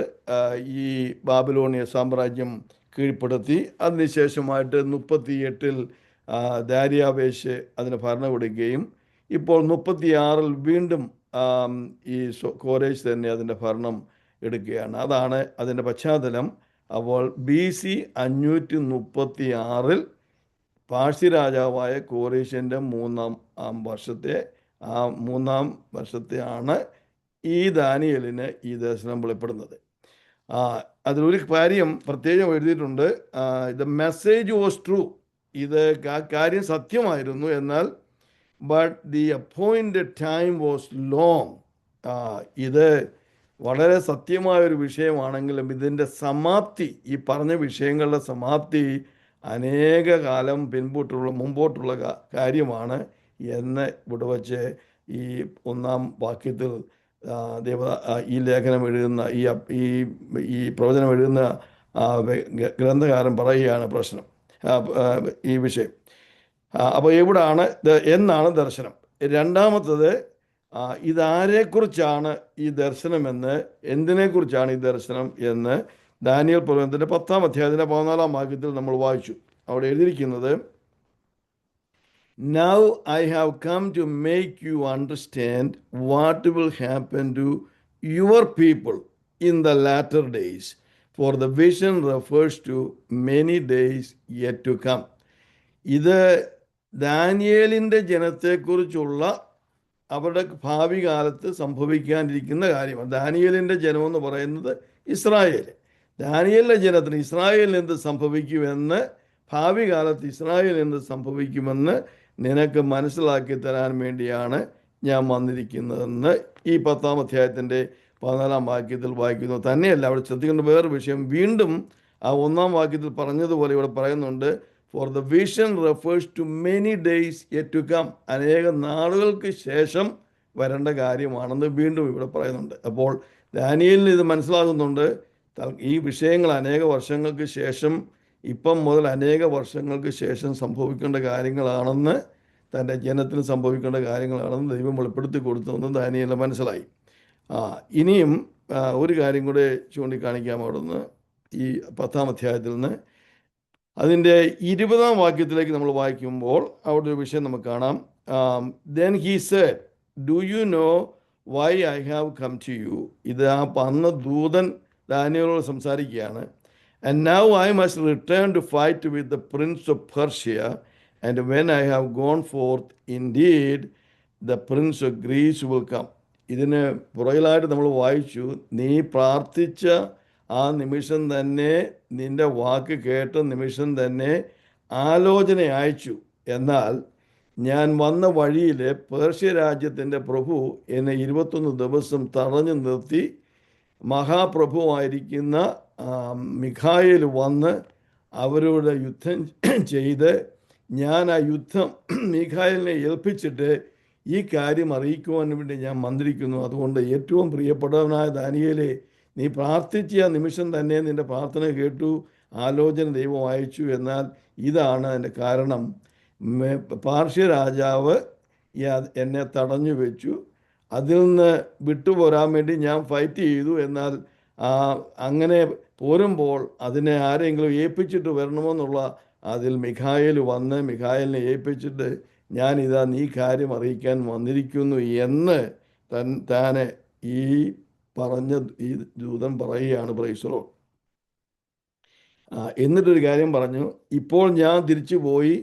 ഈ ബാബിലോണിയ സാമ്രാജ്യം കീഴ്പ്പെടുത്തി. അതിനുശേഷമായിട്ട് 38 ദാര്യാവേശ് അതിന് ഭരണം കൊടുക്കുകയും ഇപ്പോൾ 36 വീണ്ടും ഈ കോരേശ് തന്നെ അതിൻ്റെ ഭരണം എടുക്കുകയാണ്. അതാണ് അതിൻ്റെ പശ്ചാത്തലം. അപ്പോൾ BC 536 പാഴ്സി രാജാവായ കോരേശിൻ്റെ 3-ാം വർഷത്തെയാണ് ഈ ദാനിയേലിന് ഈ ദർശനം വെളിപ്പെടുന്നത്. അതിലൊരു കാര്യം പ്രത്യേകം എഴുതിയിട്ടുണ്ട്. The message was true. ഇത് കാര്യം സത്യമായിരുന്നു. എന്നാൽ but the appointed time was long. ഇത് വളരെ സത്യമായൊരു വിഷയമാണെങ്കിലും ഇതിൻ്റെ സമാപ്തി, ഈ പറഞ്ഞ വിഷയങ്ങളുടെ സമാപ്തി അനേക കാലം മുമ്പോട്ടുള്ള കാര്യമാണ് എന്ന് ഇവിടെ വച്ച് ഈ 1-ാം വാക്യത്തിൽ ഈ ലേഖനം എഴുതുന്ന ഈ പ്രവചനം എഴുതുന്ന ഗ്രന്ഥകാരൻ പറയുകയാണ് പ്രശ്നം, ഈ വിഷയം. അപ്പോൾ എന്നാണ് ദർശനം. രണ്ടാമത്തത്, ഇതാരെക്കുറിച്ചാണ് ഈ ദർശനമെന്ന്, എന്തിനെക്കുറിച്ചാണ് ഈ ദർശനം എന്ന് ദാനിയേൽ പ്രവചനത്തിൻ്റെ 10-ാം അധ്യായത്തിൻ്റെ 14-ാം വാക്യത്തിൽ നമ്മൾ വായിച്ചു. അവിടെ എഴുതിയിരിക്കുന്നത്, Now I have come to make you understand what will happen to your people in the latter days, for the vision refers to many days yet to come. ഇത് ദാനിയേലിൻ്റെ ജനത്തെക്കുറിച്ചുള്ള അവരുടെ ഭാവി കാലത്ത് സംഭവിക്കാനിരിക്കുന്ന കാര്യമാണ്. ദാനിയേലിൻ്റെ ജനമെന്ന് പറയുന്നത് ഇസ്രായേൽ. ദാനിയേലിൻ്റെ ജനത്തിന് ഇസ്രായേലിന് എന്ത് സംഭവിക്കുമെന്ന്, ഭാവി കാലത്ത് ഇസ്രായേലിന് എന്ത് സംഭവിക്കുമെന്ന് നിനക്ക് മനസ്സിലാക്കി തരാൻ വേണ്ടിയാണ് ഞാൻ വന്നിരിക്കുന്നതെന്ന് ഈ 10-ാം അധ്യായത്തിൻ്റെ 14-ാം വാക്യത്തിൽ വായിക്കുന്നു. തന്നെയല്ല, അവിടെ ശ്രദ്ധിക്കേണ്ട വേറൊരു വിഷയം, വീണ്ടും ആ 1-ാം വാക്യത്തിൽ പറഞ്ഞതുപോലെ ഇവിടെ പറയുന്നുണ്ട്, for the vision refers to many days yet to come. അനേക നാളുകൾക്ക് ശേഷം വരേണ്ട കാര്യമാണെന്ന് വീണ്ടും ഇവിടെ പറയുന്നുണ്ട്. അപ്പോൾ ദാനിയേലിന് ഇത് മനസ്സിലാകുന്നുണ്ട്, ഈ വിഷയങ്ങൾ അനേക വർഷങ്ങൾക്ക് ശേഷം, ഇപ്പം മുതൽ അനേക വർഷങ്ങൾക്ക് ശേഷം സംഭവിക്കേണ്ട കാര്യങ്ങളാണെന്ന്, തൻ്റെ ജനത്തിന് സംഭവിക്കേണ്ട കാര്യങ്ങളാണെന്ന് ദൈവം വെളിപ്പെടുത്തി കൊടുത്തതെന്ന് ദാനിയേലിന് മനസ്സിലായി. ഇനിയും ഒരു കാര്യം കൂടെ ചൂണ്ടിക്കാണിക്കാം. അവിടുന്ന് ഈ 10-ാം അധ്യായത്തിൽ നിന്ന് അതിൻ്റെ 20-ാം വാക്യത്തിലേക്ക് നമ്മൾ വായിക്കുമ്പോൾ അവിടെ ഒരു വിഷയം നമുക്ക് കാണാം. Then he said, do you know why I have come to you? ഇത് അന്ന് ദൂതൻ ദാനിയേലോട് സംസാരിക്കുകയാണ്. And now I must return to fight with the prince of Persia, and when I have gone forth, indeed the prince of Greece will come. ഇതിന് പുറകിലായിട്ട് നമ്മൾ വായിച്ചു, നീ പ്രാർത്ഥിച്ച ആ നിമിഷം തന്നെ, നിന്റെ വാക്ക് കേട്ട നിമിഷം തന്നെ ആലോചന അയച്ചു. എന്നാൽ ഞാൻ വന്ന വഴിയിൽ പേർഷ്യ രാജ്യത്തിൻ്റെ പ്രഭു എന്നെ 21 ദിവസം തടഞ്ഞു നിർത്തി. മഹാപ്രഭുവായിരിക്കുന്ന മിഖായേൽ വന്ന് അവരോട് യുദ്ധം ചെയ്ത്, ഞാൻ ആ യുദ്ധം മിഖായേലിനെ ഏൽപ്പിച്ചിട്ട് ഈ കാര്യം അറിയിക്കുവാൻ വേണ്ടി ഞാൻ വന്നിരിക്കുന്നു. അതുകൊണ്ട് ഏറ്റവും പ്രിയപ്പെട്ടവനായ ദാനിയേലേ, നീ പ്രാർത്ഥിച്ച ആ നിമിഷം തന്നെ നിൻ്റെ പ്രാർത്ഥന കേട്ടു, ആലോചന ദൈവം അയച്ചു. എന്നാൽ ഇതാണ് അതിൻ്റെ കാരണം, പാർശ്യ രാജാവ് എന്നെ തടഞ്ഞു വെച്ചു. അതിൽ നിന്ന് വിട്ടുപോരാൻ വേണ്ടി ഞാൻ ഫൈറ്റ് ചെയ്തു. എന്നാൽ അങ്ങനെ പോരുമ്പോൾ അതിനെ ആരെങ്കിലും ഏൽപ്പിച്ചിട്ട് വരണമെന്നുള്ള അതിൽ മിഖായേൽ വന്ന് മിഖായേലിനെ ഏൽപ്പിച്ചിട്ട് ഞാനിതാ നീ കാര്യം അറിയിക്കാൻ വന്നിരിക്കുന്നു എന്ന് താനെ ഈ പറഞ്ഞ ഈ ദൂതൻ പറയുകയാണ്. Price the Lord. എന്നിട്ടൊരു കാര്യം പറഞ്ഞു, ഇപ്പോൾ ഞാൻ തിരിച്ചു പോയി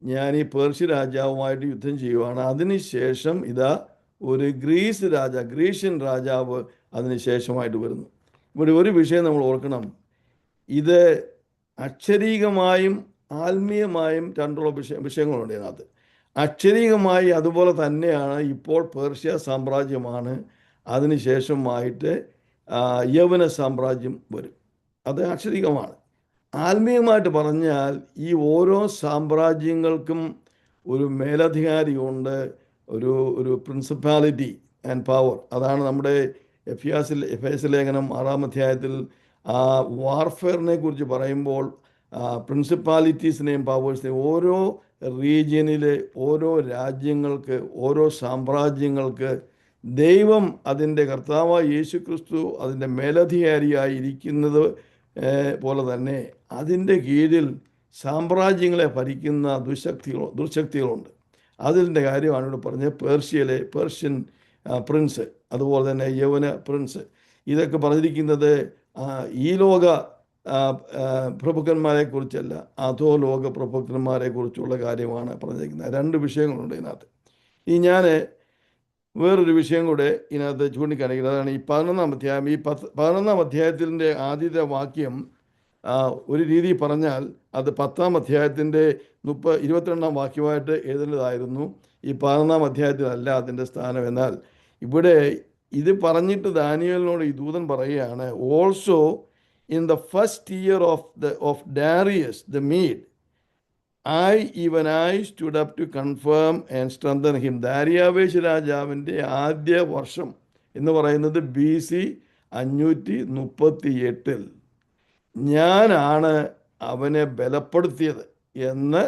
ഞാൻ ഈ പേർഷ്യ രാജാവുമായിട്ട് യുദ്ധം ചെയ്യുവാണ്. അതിനുശേഷം ഇതാ ഒരു ഗ്രീഷ്യൻ രാജാവ് അതിനുശേഷമായിട്ട് വരുന്നു. ഇവിടെ ഒരു വിഷയം നമ്മൾ ഓർക്കണം, ഇത് അക്ഷരീകമായും ആത്മീയമായും രണ്ടുള്ള വിഷയങ്ങളുണ്ട് ഇതിനകത്ത്. അക്ഷരീകമായി അതുപോലെ തന്നെയാണ് ഇപ്പോൾ പേർഷ്യ സാമ്രാജ്യമാണ്, അതിനുശേഷമായിട്ട് യവന സാമ്രാജ്യം വരും. അത് അക്ഷരീകമാണ്. ആത്മീയമായിട്ട് പറഞ്ഞാൽ ഈ ഓരോ സാമ്രാജ്യങ്ങൾക്കും ഒരു മേലധികാരിയുണ്ട്, ഒരു പ്രിൻസിപ്പാലിറ്റി ആൻഡ് പവർ. അതാണ് നമ്മുടെ എഫേസ്യ ലേഖനം 6-ാം അധ്യായത്തിൽ വാർഫെയറിനെ കുറിച്ച് പറയുമ്പോൾ പ്രിൻസിപ്പാലിറ്റീസിനെയും പവേഴ്സിനെയും ഓരോ റീജിയനിലെ ഓരോ രാജ്യങ്ങൾക്ക് ഓരോ സാമ്രാജ്യങ്ങൾക്ക് ദൈവം അതിൻ്റെ കർത്താവായ യേശു ക്രിസ്തു അതിൻ്റെ മേലധികാരിയായി ഇരിക്കുന്നത് പോലെ തന്നെ അതിൻ്റെ കീഴിൽ സാമ്രാജ്യങ്ങളെ ഭരിക്കുന്ന ദുർശക്തികളുണ്ട്. അതിൻ്റെ കാര്യമാണ് ഇവിടെ പറഞ്ഞത്. പേർഷ്യൻ പ്രിൻസ്, അതുപോലെ തന്നെ യവന പ്രിൻസ്, ഇതൊക്കെ പറഞ്ഞിരിക്കുന്നത് ഈ ലോക പ്രഭുക്കന്മാരെ കുറിച്ചല്ല, അധോ ലോക പ്രഭുക്കന്മാരെ കുറിച്ചുള്ള കാര്യമാണ് പറഞ്ഞിരിക്കുന്നത്. രണ്ട് വിഷയങ്ങളുണ്ട് ഇതിനകത്ത്. ഞാൻ വേറൊരു വിഷയം കൂടെ ഇതിനകത്ത് ചൂണ്ടിക്കാണിക്കുന്നത് അതാണ് ഈ 11-ാം അധ്യായം. ഈ 11-ാം അധ്യായത്തിൻ്റെ ആദ്യത്തെ വാക്യം ഒരു രീതി പറഞ്ഞാൽ അത് 10-ാം അധ്യായത്തിൻ്റെ 22-ാം വാക്യമായിട്ട് എഴുതേണ്ടതായിരുന്നു. ഈ 11-ാം അധ്യായത്തിലല്ല അതിൻ്റെ സ്ഥാനം. എന്നാൽ ഇവിടെ ഇത് പറഞ്ഞിട്ട് ദാനിയേലിനോട് ഈ ദൂതൻ പറയുകയാണ്, also in the first year of Darius the maid I stood up to confirm and strengthen him. ദാരിയാവേശ് രാജാവിൻ്റെ ആദ്യ വർഷം എന്ന് പറയുന്നത് BC 538 ഞാനാണ് അവനെ ബലപ്പെടുത്തിയത് എന്ന്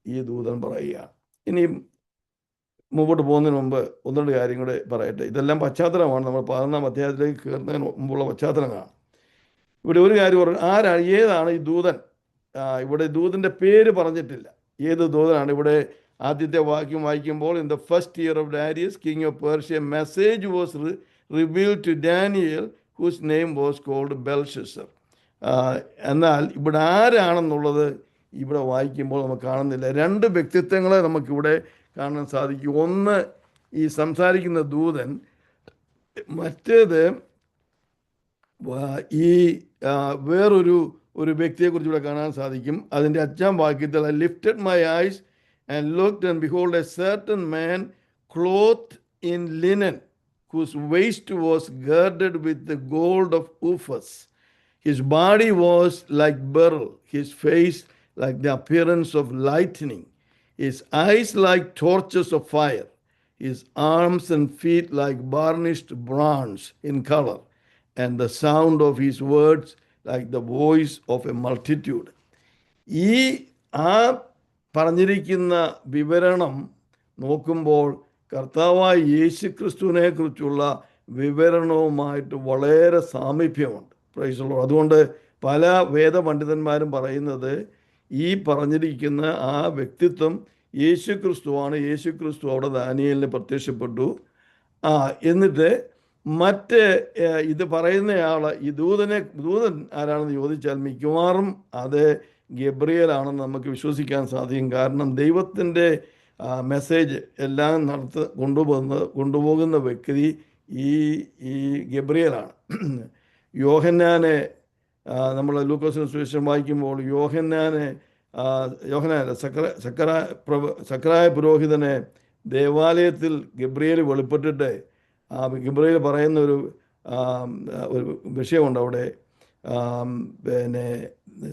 ഈ ദൂതൻ പറയുകയാണ്. ഇനി മുമ്പോട്ട് പോകുന്നതിന് മുമ്പ് ഒന്ന് രണ്ട് കാര്യം കൂടെ പറയട്ടെ. ഇതെല്ലാം പശ്ചാത്തലമാണ്, നമ്മൾ 11-ാം അധ്യായത്തിലേക്ക് കയറുന്നതിന് മുമ്പുള്ള പശ്ചാത്തലങ്ങളാണ്. ഇവിടെ ഒരു കാര്യം പറഞ്ഞു, ഏതാണ് ഈ ദൂതൻ? ഇവിടെ ദൂതൻ്റെ പേര് പറഞ്ഞിട്ടില്ല, ഏത് ദൂതനാണ്. ഇവിടെ ആദ്യത്തെ വാക്യം വായിക്കുമ്പോൾ, in the first year of Darius king of Persia message was revealed to Daniel whose name was called Belshazzar. എന്നാൽ ഇവിടെ ആരാണെന്നുള്ളത് ഇവിടെ വായിക്കുമ്പോൾ നമുക്ക് കാണുന്നില്ല. രണ്ട് വ്യക്തിത്വങ്ങളെ നമുക്കിവിടെ കാണാൻ സാധിക്കും. ഒന്ന് ഈ സംസാരിക്കുന്ന ദൂതൻ, മറ്റേത് ഈ വേറൊരു വ്യക്തിയെക്കുറിച്ച് ഇവിടെ കാണാൻ സാധിക്കും. അതിൻ്റെ 5-ാം വാക്യത്തിൽ, I lifted my eyes and looked, and behold, a certain man clothed in linen, whose waist was girded with the gold of Uphaz. His body was like beryl, his face like the appearance of lightning, his eyes like torches of fire, his arms and feet like burnished bronze in color, and the sound of his words like the voice of a multitude. ഈ പറഞ്ഞിരിക്കുന്ന വിവരണം നോക്കുമ്പോൾ കർത്താവായ യേശു ക്രിസ്തുവിനെ കുറിച്ചുള്ള വിവരണവുമായിട്ട് വളരെ സാമീപ്യമുണ്ട്. Price the Lord. അതുകൊണ്ട് പല വേദപണ്ഡിതന്മാരും പറയുന്നത് ഈ പറഞ്ഞിരിക്കുന്ന ആ വ്യക്തിത്വം യേശു ക്രിസ്തുവാണ്. യേശു ക്രിസ്തു അവിടെ ദാനിയേലിന് പ്രത്യക്ഷപ്പെട്ടു. എന്നിട്ട് മറ്റ് ഇത് പറയുന്നയാൾ, ഈ ദൂതൻ ആരാണെന്ന് ചോദിച്ചാൽ മിക്കവാറും അത് ഗബ്രിയേലാണെന്ന് നമുക്ക് വിശ്വസിക്കാൻ സാധിക്കും. കാരണം ദൈവത്തിൻ്റെ മെസ്സേജ് എല്ലാം കൊണ്ടുപോകുന്ന വ്യക്തി ഈ ഗബ്രിയേലാണ്. യോഹന്നാനെ നമ്മൾ ലൂക്കോസിന് സുവിശേഷം വായിക്കുമ്പോൾ സക്കറായ പുരോഹിതനെ ദേവാലയത്തിൽ ഗബ്രിയേൽ വെളിപ്പെട്ടിട്ട് ഗബ്രിയേൽ പറയുന്ന ഒരു വിഷയമുണ്ട് അവിടെ. പിന്നെ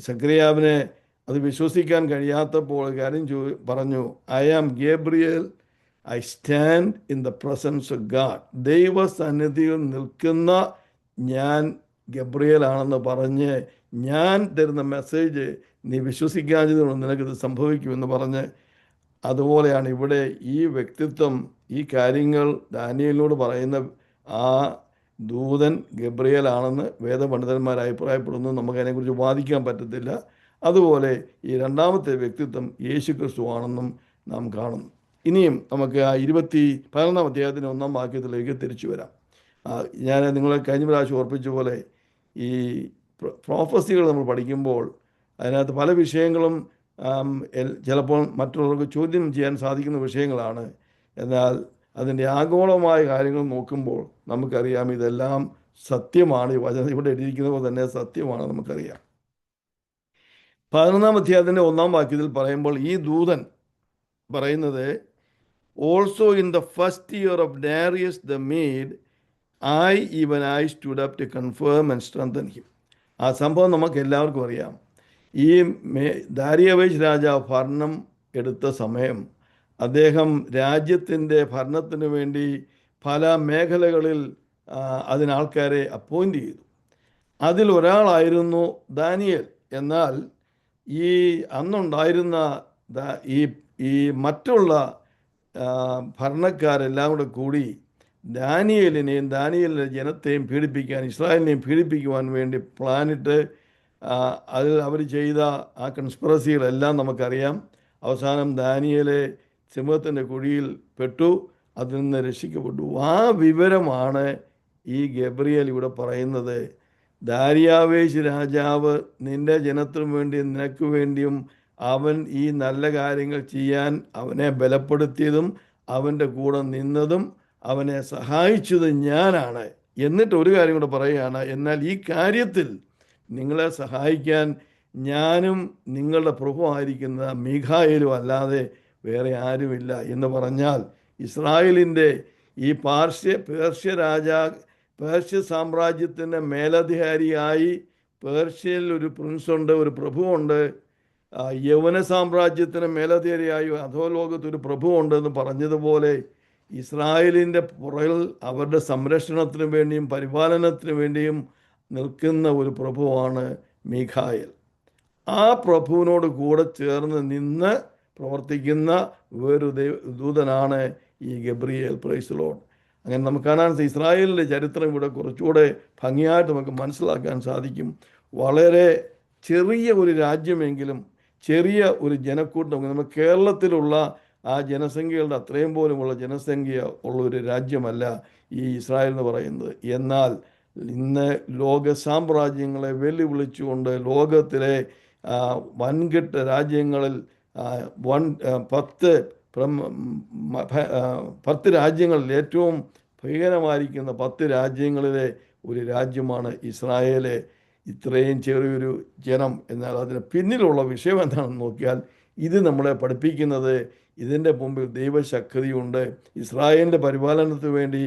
സക്കറിയാവിനെ അത് വിശ്വസിക്കാൻ കഴിയാത്തപ്പോൾ കാര്യം പറഞ്ഞു, I am Gabriel, I stand in the presence of God. ദൈവസന്നിധിയിൽ നിൽക്കുന്ന ഞാൻ ഗബ്രിയേലാണെന്ന് പറഞ്ഞ്, ഞാൻ തരുന്ന മെസ്സേജ് നീ വിശ്വസിക്കാത്തതുകൊണ്ട് നിനക്കിത് സംഭവിക്കുമെന്ന് പറഞ്ഞ്, അതുപോലെയാണ് ഇവിടെ ഈ വ്യക്തിത്വം, ഈ കാര്യങ്ങൾ ദാനിയേലിനോട് പറയുന്ന ആ ദൂതൻ ഗബ്രിയേലാണെന്ന് വേദപണ്ഡിതന്മാർ അഭിപ്രായപ്പെടുന്നു. നമുക്കതിനെക്കുറിച്ച് വാദിക്കാൻ പറ്റത്തില്ല. അതുപോലെ ഈ രണ്ടാമത്തെ വ്യക്തിത്വം യേശു ക്രിസ്തു ആണെന്നും നാം കാണുന്നു. ഇനിയും നമുക്ക് ആ 11 അധ്യായത്തിൻ്റെ 1 വാക്യത്തിലേക്ക് തിരിച്ചു വരാം. ഞാൻ നിങ്ങളെ കഴിഞ്ഞ പ്രാവശ്യം ഓർപ്പിച്ച പോലെ ഈ പ്രോഫസികൾ നമ്മൾ പഠിക്കുമ്പോൾ അതിനകത്ത് പല വിഷയങ്ങളും ചിലപ്പോൾ മറ്റുള്ളവർക്ക് ചോദ്യം ചെയ്യാൻ സാധിക്കുന്ന വിഷയങ്ങളാണ്. എന്നാൽ അതിൻ്റെ ആഗോളമായ കാര്യങ്ങൾ നോക്കുമ്പോൾ നമുക്കറിയാം ഇതെല്ലാം സത്യമാണ്. ഈ വചനം ഇവിടെ എഴുതിയിരിക്കുന്നത് പോലെ തന്നെ സത്യമാണ് നമുക്കറിയാം. 11 അധ്യായത്തിൻ്റെ 1 വാക്യത്തിൽ പറയുമ്പോൾ ഈ ദൂതൻ പറയുന്നത്, also in the first year of Darius the made I stood up to confirm and strengthen him. ആ സംഭവം നമുക്ക് എല്ലാവർക്കും അറിയാം. ഈ ദാരിയവേശ് രാജാവ് ഭരണം എടുത്ത സമയം അദ്ദേഹം രാജ്യത്തിൻ്റെ ഭരണത്തിന് വേണ്ടി പല മേഖലകളിൽ അതിനാൾക്കാരെ അപ്പോയിൻ്റ് ചെയ്തു. അതിൽ ഒരാളായിരുന്നു ദാനിയേൽ. എന്നാൽ ഈ അന്നുണ്ടായിരുന്ന ഈ മറ്റുള്ള ഭരണക്കാരെല്ലാം കൂടി ദാനിയേലിനെയും ദാനിയേലിൻ്റെ ജനത്തെയും പീഡിപ്പിക്കാൻ, ഇസ്രായേലിനെയും പീഡിപ്പിക്കുവാൻ വേണ്ടി പ്ലാനിട്ട് അതിൽ അവർ ചെയ്ത ആ കൺസ്പിറസികളെല്ലാം നമുക്കറിയാം. അവസാനം ദാനിയേലെ സിംഹത്തിൻ്റെ കുഴിയിൽ പെട്ടു, അതിൽ നിന്ന് രക്ഷിക്കപ്പെട്ടു. ആ വിവരമാണ് ഈ ഗബ്രിയേൽ ഇവിടെ പറയുന്നത്. ദാരിയാവേശ് രാജാവ് നിന്റെ ജനത്തിനു വേണ്ടിയും നിനക്ക് വേണ്ടിയും അവൻ ഈ നല്ല കാര്യങ്ങൾ ചെയ്യാൻ അവനെ ബലപ്പെടുത്തിയതും അവൻ്റെ കൂടെ നിന്നതും അവനെ സഹായിച്ചത് ഞാനാണ്. എന്നിട്ട് ഒരു കാര്യം കൂടെ പറയുകയാണ്, എന്നാൽ ഈ കാര്യത്തിൽ നിങ്ങളെ സഹായിക്കാൻ ഞാനും നിങ്ങളുടെ പ്രഭുവായിരിക്കുന്ന മീഖായേലും അല്ലാതെ വേറെ ആരുമില്ല എന്ന് പറഞ്ഞാൽ, ഇസ്രായേലിൻ്റെ ഈ പേർഷ്യ സാമ്രാജ്യത്തിൻ്റെ മേലധികാരിയായി പേർഷ്യയിൽ ഒരു പ്രിൻസുണ്ട്, ഒരു പ്രഭുവുണ്ട്. യവന സാമ്രാജ്യത്തിന് മേലധികാരിയായി അധോലോകത്ത് ഒരു പ്രഭുവുണ്ട് എന്ന് പറഞ്ഞതുപോലെ ഇസ്രായേലിൻ്റെ പുറകിൽ അവരുടെ സംരക്ഷണത്തിന് വേണ്ടിയും പരിപാലനത്തിന് വേണ്ടിയും നിൽക്കുന്ന ഒരു പ്രഭുവാണ് മീഖായേൽ. ആ പ്രഭുവിനോട് കൂടെ ചേർന്ന് നിന്ന് പ്രവർത്തിക്കുന്ന വേറൊരു ദൂതനാണ് ഈ ഗബ്രിയേൽ. Price the Lord. അങ്ങനെ നമുക്ക് കാണാൻ ഇസ്രായേലിൻ്റെ ചരിത്രം ഇവിടെ കുറച്ചുകൂടെ ഭംഗിയായിട്ട് നമുക്ക് മനസ്സിലാക്കാൻ സാധിക്കും. വളരെ ചെറിയ ഒരു രാജ്യമെങ്കിലും ചെറിയ ഒരു ജനക്കൂട്ടം, നമ്മൾ കേരളത്തിലുള്ള ആ ജനസംഖ്യകളുടെ അത്രയും പോലുമുള്ള ജനസംഖ്യ ഉള്ള ഒരു രാജ്യമല്ല ഈ ഇസ്രായേൽ എന്ന് പറയുന്നത്. എന്നാൽ ഇന്ന് ലോക സാമ്രാജ്യങ്ങളെ വെല്ലുവിളിച്ചുകൊണ്ട് ലോകത്തിലെ വൻകിട്ട രാജ്യങ്ങളിൽ 10 രാജ്യങ്ങളിൽ ഏറ്റവും ഭീകരമായിരിക്കുന്ന 10 രാജ്യങ്ങളിലെ ഒരു രാജ്യമാണ് ഇസ്രായേല്. ഇത്രയും ചെറിയൊരു ജനം. എന്നാൽ അതിന് പിന്നിലുള്ള വിഷയം എന്താണെന്ന് നോക്കിയാൽ ഇത് നമ്മളെ പഠിപ്പിക്കുന്നത് ഇതിൻ്റെ മുമ്പിൽ ദൈവശക്തിയുണ്ട്. ഇസ്രായേലിൻ്റെ പരിപാലനത്തിന് വേണ്ടി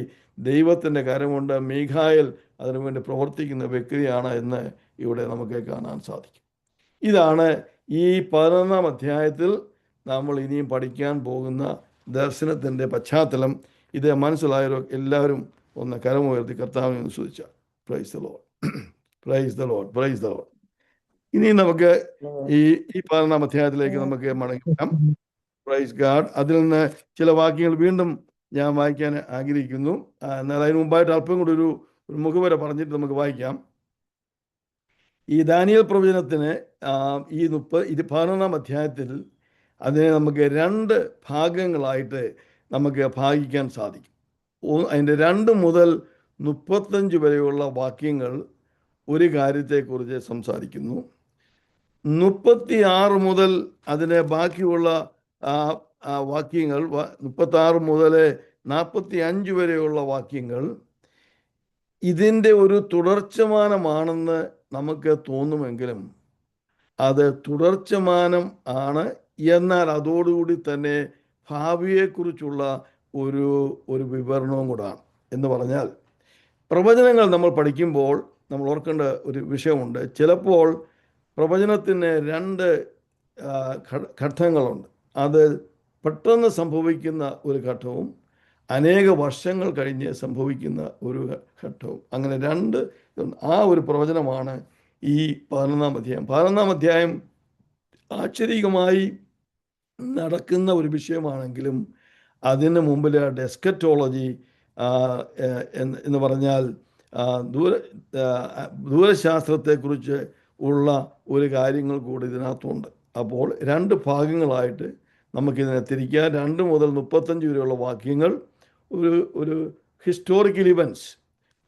ദൈവത്തിൻ്റെ കരമുണ്ട്. മീഖായേൽ അതിനുവേണ്ടി പ്രവർത്തിക്കുന്ന വ്യക്തിയാണ് എന്ന് ഇവിടെ നമുക്ക് കാണാൻ സാധിക്കും. ഇതാണ് ഈ 11 അധ്യായത്തിൽ നമ്മൾ ഇനിയും പഠിക്കാൻ പോകുന്ന ദർശനത്തിൻ്റെ പശ്ചാത്തലം. ഇത് മനസ്സിലായവരോ എല്ലാവരും ഒന്ന് കരമുയർത്തി കർത്താവിനെ സ്തുതിച്ചാൽ. Praise the Lord, praise the Lord, praise the Lord. ഇനി നമുക്ക് ഈ 11 അധ്യായത്തിലേക്ക് നമുക്ക് മടങ്ങാം. Praise God. അതിൽ നിന്ന് ചില വാക്യങ്ങൾ വീണ്ടും ഞാൻ വായിക്കാൻ ആഗ്രഹിക്കുന്നു. എന്നാൽ അതിന് മുമ്പായിട്ട് അല്പം കൂടി ഒരു മുഖവര പറഞ്ഞിട്ട് നമുക്ക് വായിക്കാം. ഈ ദാനിയേൽ പ്രവചനത്തിന് ഈ 11 അധ്യായത്തിൽ അതിനെ നമുക്ക് 2 ഭാഗങ്ങളായിട്ട് നമുക്ക് ഭാഗിക്കാൻ സാധിക്കും. അതിൻ്റെ 2 മുതൽ 35 വരെയുള്ള വാക്യങ്ങൾ ഒരു കാര്യത്തെക്കുറിച്ച് സംസാരിക്കുന്നു. 36 മുതൽ അതിനെ ബാക്കിയുള്ള വാക്യങ്ങൾ 36 മുതൽ 45 വരെയുള്ള വാക്യങ്ങൾ ഇതിൻ്റെ ഒരു തുടർച്ചമാനമാണെന്ന് നമുക്ക് തോന്നുമെങ്കിലും അത് തുടർച്ചമാനം ആണ്. എന്നാൽ അതോടുകൂടി തന്നെ ഭാവിയെക്കുറിച്ചുള്ള ഒരു വിവരണവും കൂടാണ്. എന്ന് പറഞ്ഞാൽ പ്രവചനങ്ങൾ നമ്മൾ പഠിക്കുമ്പോൾ നമ്മൾ ഓർക്കേണ്ട ഒരു വിഷയമുണ്ട്. ചിലപ്പോൾ പ്രവചനത്തിന് 2 ഘട്ടങ്ങളുണ്ട്. അത് പെട്ടെന്ന് സംഭവിക്കുന്ന ഒരു ഘട്ടവും അനേക വർഷങ്ങൾ കഴിഞ്ഞ് സംഭവിക്കുന്ന ഒരു ഘട്ടവും. അങ്ങനെ 2 ആ ഒരു പ്രവചനമാണ് ഈ 11 അധ്യായം. 11 അധ്യായം ആശ്ചര്യമായി നടക്കുന്ന ഒരു വിഷയമാണെങ്കിലും അതിന് മുമ്പിൽ എസ്കറ്റോളജി എന്ന് പറഞ്ഞാൽ ദൂരശാസ്ത്രത്തെക്കുറിച്ച് ഉള്ള ഒരു കാര്യങ്ങൾ കൂടി ഇതിനകത്തുണ്ട്. അപ്പോൾ 2 ഭാഗങ്ങളായിട്ട് നമുക്കിതിനെ തിരിക്കാം. 2 മുതൽ 35 വരെയുള്ള വാക്യങ്ങൾ ഒരു ഹിസ്റ്റോറിക്കൽ ഇവൻറ്റ്സ്,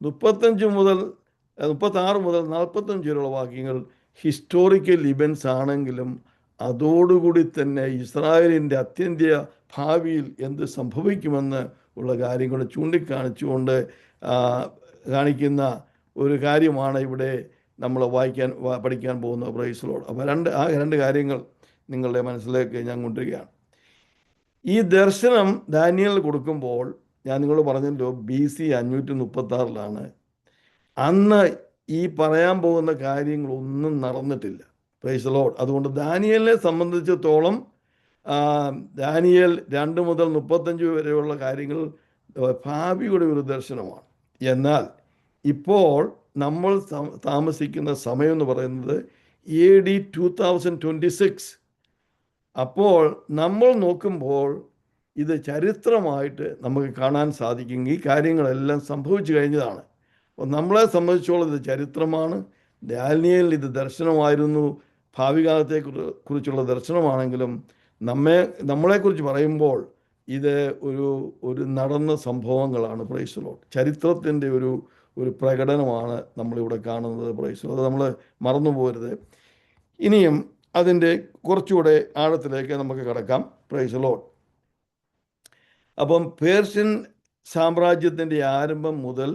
36 മുതൽ 45 വരെയുള്ള വാക്യങ്ങൾ ഹിസ്റ്റോറിക്കൽ ഇവൻറ്റ്സ് ആണെങ്കിലും അതോടുകൂടി തന്നെ ഇസ്രായേലിൻ്റെ അത്യന്ത്യ ഭാവിയിൽ എന്ത് സംഭവിക്കുമെന്ന് ഉള്ള കാര്യങ്ങൾ ചൂണ്ടിക്കാണിച്ചുകൊണ്ട് കാണിക്കുന്ന ഒരു കാര്യമാണ് ഇവിടെ നമ്മൾ പഠിക്കാൻ പോകുന്ന പ്രൈസ് ലോർഡ്. അപ്പോൾ രണ്ട് കാര്യങ്ങൾ നിങ്ങളുടെ മനസ്സിലേക്ക് ഞാൻ കൊണ്ടുവരികയാണ്. ഈ ദർശനം ദാനിയേലിന് കൊടുക്കുമ്പോൾ ഞാൻ നിങ്ങളോട് പറഞ്ഞല്ലോ BC 536 അന്ന് ഈ പറയാൻ പോകുന്ന കാര്യങ്ങളൊന്നും നടന്നിട്ടില്ല. Praise Lord. അതുകൊണ്ട് ദാനിയേലിനെ സംബന്ധിച്ചിടത്തോളം ദാനിയേൽ 2 മുതൽ 35 വരെയുള്ള കാര്യങ്ങൾ ഭാവിയുടെ ഒരു ദർശനമാണ്. എന്നാൽ ഇപ്പോൾ നമ്മൾ താമസിക്കുന്ന സമയം എന്ന് പറയുന്നത് AD 2026. അപ്പോൾ നമ്മൾ നോക്കുമ്പോൾ ഇത് ചരിത്രമായിട്ട് നമുക്ക് കാണാൻ സാധിക്കും. ഈ കാര്യങ്ങളെല്ലാം സംഭവിച്ചു കഴിഞ്ഞതാണ്. അപ്പോൾ നമ്മളെ സംബന്ധിച്ചോളം ഇത് ചരിത്രമാണ്. ദാനിയേൽ ഇത് ദർശനമായിരുന്നു, ഭാവി കാലത്തെ കുറിച്ചുള്ള ദർശനമാണെങ്കിലും നമ്മളെക്കുറിച്ച് പറയുമ്പോൾ ഇത് ഒരു നടന്ന സംഭവങ്ങളാണ്. Praise Lord. ചരിത്രത്തിൻ്റെ ഒരു പ്രകടനമാണ് നമ്മളിവിടെ കാണുന്നത്. Praise Lord. അത് നമ്മൾ മറന്നു പോകരുത്. ഇനിയും അതിൻ്റെ കുറച്ചുകൂടെ ആഴത്തിലേക്ക് നമുക്ക് കടക്കാം. Praise Lord. അപ്പം പേർഷ്യൻ സാമ്രാജ്യത്തിൻ്റെ ആരംഭം മുതൽ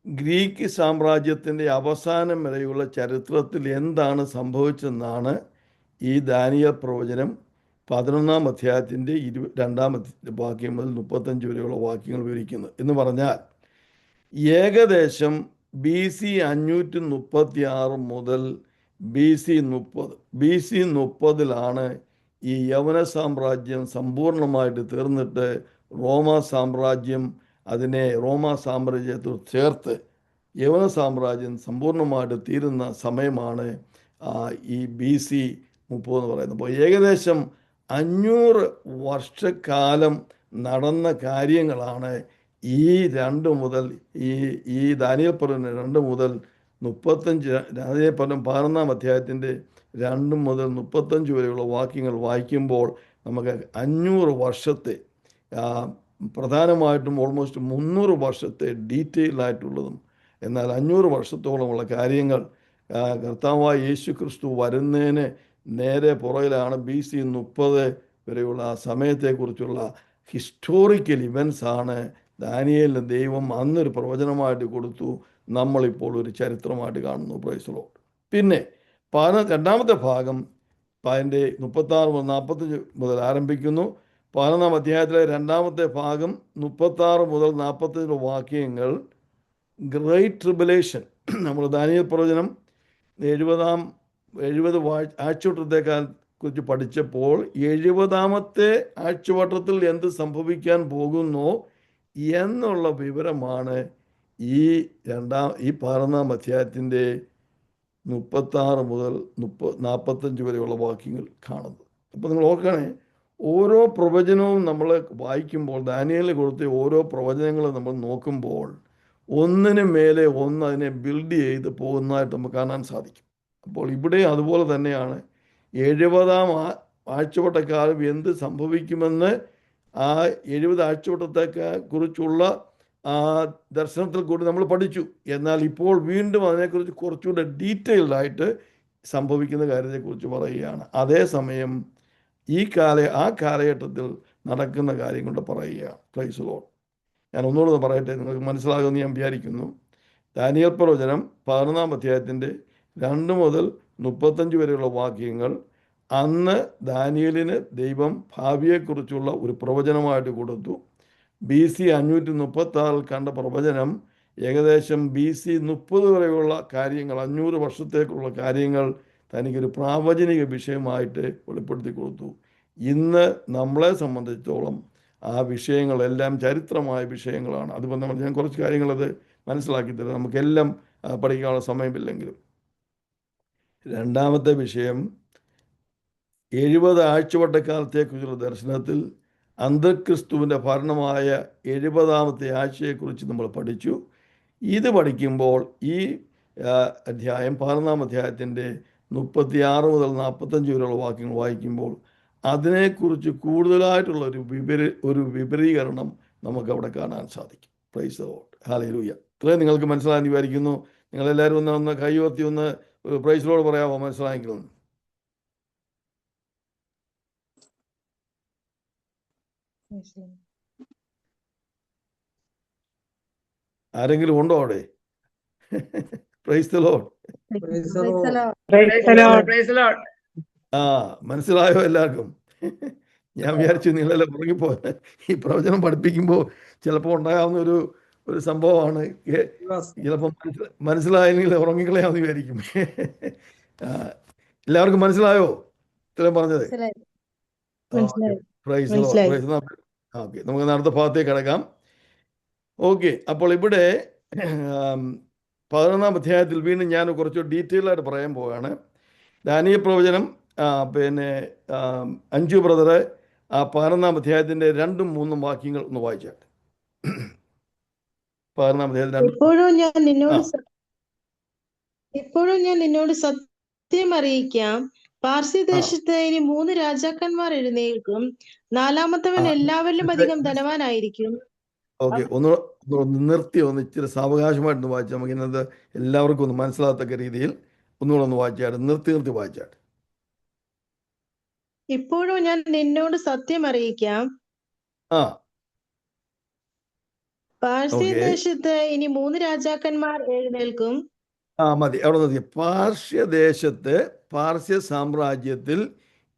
ഗ്രീക്ക് സാമ്രാജ്യത്തിൻ്റെ അവസാനം വരെയുള്ള ചരിത്രത്തിൽ എന്താണ് സംഭവിച്ചതെന്നാണ് ഈ ദാനിയേൽ പ്രവചനം 11-ാം അധ്യായത്തിൻ്റെ 22-ാം വാക്യം മുതൽ 35 വരെയുള്ള വാക്യങ്ങൾ വിവരിക്കുന്നത്. എന്ന് പറഞ്ഞാൽ ഏകദേശം BC 536 മുതൽ BC 30 ഈ യവന സാമ്രാജ്യം സമ്പൂർണ്ണമായിട്ട് തീർന്നിട്ട് റോമാ സാമ്രാജ്യത്തിൽ ചേർത്ത് യവന സാമ്രാജ്യം സമ്പൂർണ്ണമായിട്ട് തീരുന്ന സമയമാണ് ഈ BC 30 എന്ന് പറയുന്നത്. അപ്പോൾ ഏകദേശം 500 വർഷക്കാലം നടന്ന കാര്യങ്ങളാണ് ഈ 2 മുതൽ ഈ ദാനിയേൽ പ്രവചനം 2 മുതൽ 35 ദാനിയേൽ പ്രവചനം 11-ാം അധ്യായത്തിൻ്റെ 2 മുതൽ 35 വരെയുള്ള വാക്യങ്ങൾ വായിക്കുമ്പോൾ നമുക്ക് 500 വർഷത്തെ പ്രധാനമായിട്ടും ഓൾമോസ്റ്റ് 300 വർഷത്തെ ഡീറ്റെയിൽ ആയിട്ടുള്ളതും എന്നാൽ 500 വർഷത്തോളമുള്ള കാര്യങ്ങൾ കർത്താവായ യേശു ക്രിസ്തു വരുന്നതിന് നേരെ പുറകിലാണ് BC 30 വരെയുള്ള ആ സമയത്തെക്കുറിച്ചുള്ള ഹിസ്റ്റോറിക്കൽ ഇവൻറ്റ്സ് ആണ് ദാനിയേലിന് ദൈവം അന്നൊരു പ്രവചനമായിട്ട് കൊടുത്തു. നമ്മളിപ്പോൾ ഒരു ചരിത്രമായിട്ട് കാണുന്നു. Praise Lord. പിന്നെ 2-ാമത്തെ ഭാഗം അതിൻ്റെ 36 മുതൽ 45 മുതൽ ആരംഭിക്കുന്നു. 11-ാം അധ്യായത്തിലെ 2-ാമത്തെ ഭാഗം 36 മുതൽ 45 വാക്യങ്ങൾ ഗ്രേറ്റ് ട്രിബുലേഷൻ. നമ്മൾ ദാനിയേൽ പ്രവചനം 70 ആഴ്ചവട്ടത്തെക്കാൾ കുറിച്ച് പഠിച്ചപ്പോൾ 70-ാമത്തെ ആഴ്ചവട്ടത്തിൽ എന്ത് സംഭവിക്കാൻ പോകുന്നോ എന്നുള്ള വിവരമാണ് ഈ 11-ാം അധ്യായത്തിൻ്റെ 36 മുതൽ 45 വരെയുള്ള വാക്യങ്ങൾ കാണുന്നത്. അപ്പോൾ നിങ്ങൾ ഓർക്കണേ, ഓരോ പ്രവചനവും നമ്മൾ വായിക്കുമ്പോൾ ദാനിയേലിന് കൊടുത്ത ഓരോ പ്രവചനങ്ങളും നമ്മൾ നോക്കുമ്പോൾ ഒന്നിനു മേലെ ഒന്ന് അതിനെ ബിൽഡ് ചെയ്ത് പോകുന്നതായിട്ട് നമുക്ക് കാണാൻ സാധിക്കും. അപ്പോൾ ഇവിടെ അതുപോലെ തന്നെയാണ് 70-ാം ആഴ്ചവട്ടക്കാലം എന്ത് സംഭവിക്കുമെന്ന് ആ 70 ആഴ്ചവട്ടത്തെ കുറിച്ചുള്ള ആ ദർശനത്തിൽ കൂടി നമ്മൾ പഠിച്ചു. എന്നാൽ ഇപ്പോൾ വീണ്ടും അതിനെക്കുറിച്ച് കുറച്ചുകൂടെ ഡീറ്റെയിൽഡായിട്ട് സംഭവിക്കുന്ന കാര്യത്തെക്കുറിച്ച് പറയുകയാണ്. അതേസമയം ആ കാലഘട്ടത്തിൽ നടക്കുന്ന കാര്യങ്ങളുടെ പറയുകയാണ്. Praise Lord. ഞാൻ ഒന്നുകൂടെ പറയട്ടെ, നിങ്ങൾക്ക് മനസ്സിലാകുമെന്ന് ഞാൻ വിചാരിക്കുന്നു. ദാനിയേൽ പ്രവചനം 11-ാം അധ്യായത്തിൻ്റെ 2 മുതൽ 35 വരെയുള്ള വാക്യങ്ങൾ അന്ന് ദാനിയേലിന് ദൈവം ഭാവിയെക്കുറിച്ചുള്ള ഒരു പ്രവചനമായിട്ട് കൊടുത്തു. BC 536 കണ്ട പ്രവചനം ഏകദേശം BC 30 വരെയുള്ള കാര്യങ്ങൾ, 500 വർഷത്തേക്കുള്ള കാര്യങ്ങൾ തനിക്കൊരു പ്രാവചനിക വിഷയമായിട്ട് വെളിപ്പെടുത്തി കൊടുത്തു. ഇന്ന് നമ്മളെ സംബന്ധിച്ചിടത്തോളം ആ വിഷയങ്ങളെല്ലാം ചരിത്രമായ വിഷയങ്ങളാണ്. അതുകൊണ്ട് ഞാൻ കുറച്ച് കാര്യങ്ങളത് മനസ്സിലാക്കി തരാം, നമുക്കെല്ലാം പഠിക്കാനുള്ള സമയമില്ലെങ്കിലും. 2-ാമത്തെ വിഷയം 70 ആഴ്ചവട്ടക്കാലത്തെക്കുറിച്ചുള്ള ദർശനത്തിൽ അന്തക്രിസ്തുവിൻ്റെ ഭരണമായ 70-ാമത്തെ ആഴ്ചയെക്കുറിച്ച് നമ്മൾ പഠിച്ചു. ഇത് പഠിക്കുമ്പോൾ ഈ അധ്യായം 11-ാം അധ്യായത്തിൻ്റെ 36 മുതൽ 45 വരെയുള്ള വാക്യങ്ങൾ വായിക്കുമ്പോൾ അതിനെക്കുറിച്ച് കൂടുതലായിട്ടുള്ള ഒരു വിപരീകരണം നമുക്ക് അവിടെ കാണാൻ സാധിക്കും. Price the Lord. ഹല്ലേലൂയ. ഇത്രയും നിങ്ങൾക്ക് മനസ്സിലായെന്ന് വിചാരിക്കുന്നു. നിങ്ങളെല്ലാവരും ഒന്ന് കൈ ഉയർത്തി ഒന്ന് പ്രൈസ് ദി ലോർഡ് പറയാമോ? മനസ്സിലായെങ്കിൽ ആരെങ്കിലും ഉണ്ടോ അവിടെ? Price the Lord. Praise the Lord. Praise the Lord. ആ, മനസ്സിലായോ എല്ലാവർക്കും? ഞാൻ വിചാരിച്ചു നിങ്ങളെല്ലാം ഉറങ്ങിപ്പോയി. ഈ പ്രവചനം പഠിപ്പിക്കുമ്പോൾ ചിലപ്പോൾ ഉണ്ടാകാവുന്ന ഒരു സംഭവമാണ്. ചിലപ്പോൾ മനസ്സിലായെങ്കിൽ ഉറങ്ങിക്കളയാമെന്ന് വിചാരിക്കും. എല്ലാവർക്കും മനസ്സിലായോ ഇത്രയും പറഞ്ഞത്? Price the Lord. Praise the Lord. Okay, നമുക്ക് അടുത്ത ഭാഗത്തേക്ക് കിടക്കാം. ഓക്കെ, അപ്പോൾ ഇവിടെ 11-ാം അധ്യായത്തിൽ വീണ്ടും ഞാൻ കുറച്ച് ഡീറ്റെയിൽ ആയിട്ട് പറയാൻ പോവുകയാണ്. ദാനിയേൽ പ്രവചനം അഞ്ചു ബ്രദറ് 11-ാം അധ്യായത്തിന്റെ 2-3 വാക്യങ്ങൾ ഒന്ന് വായിച്ചാട്ടെ. 11-ാം അധ്യായത്തിൽ ഇപ്പോഴും ഞാൻ നിന്നോട് സത്യം അറിയിക്കാം, പാർസ്യദേശത്ത് ഇനി 3 രാജാക്കന്മാർ എഴുന്നേൽക്കും. 4-മത്തവൻ എല്ലാവരിലും അധികം ധനവാനായിരിക്കും. ഓക്കെ, ഒന്ന് നിർത്തി ഒന്ന് ഇച്ചിരി സാവകാശമായിട്ടൊന്ന് വായിച്ചാൽ നമുക്ക് ഇന്നത് എല്ലാവർക്കും ഒന്ന് മനസ്സിലാകത്തക്ക രീതിയിൽ ഒന്നുകൂടെ ഒന്ന് വായിച്ചാട്ടെ. നിർത്തി വായിച്ചാട്ടെ. ഇപ്പോഴും ഞാൻ നിന്നോട് സത്യം അറിയിക്കാം, പാർസ്യദേശത്ത് ഇനി 3 രാജാക്കന്മാർ എഴുന്നേൽക്കും. മതി, അവിടെ നിർത്തി. പാർസ്യദേശത്ത്, പാർസ്യ സാമ്രാജ്യത്തിൽ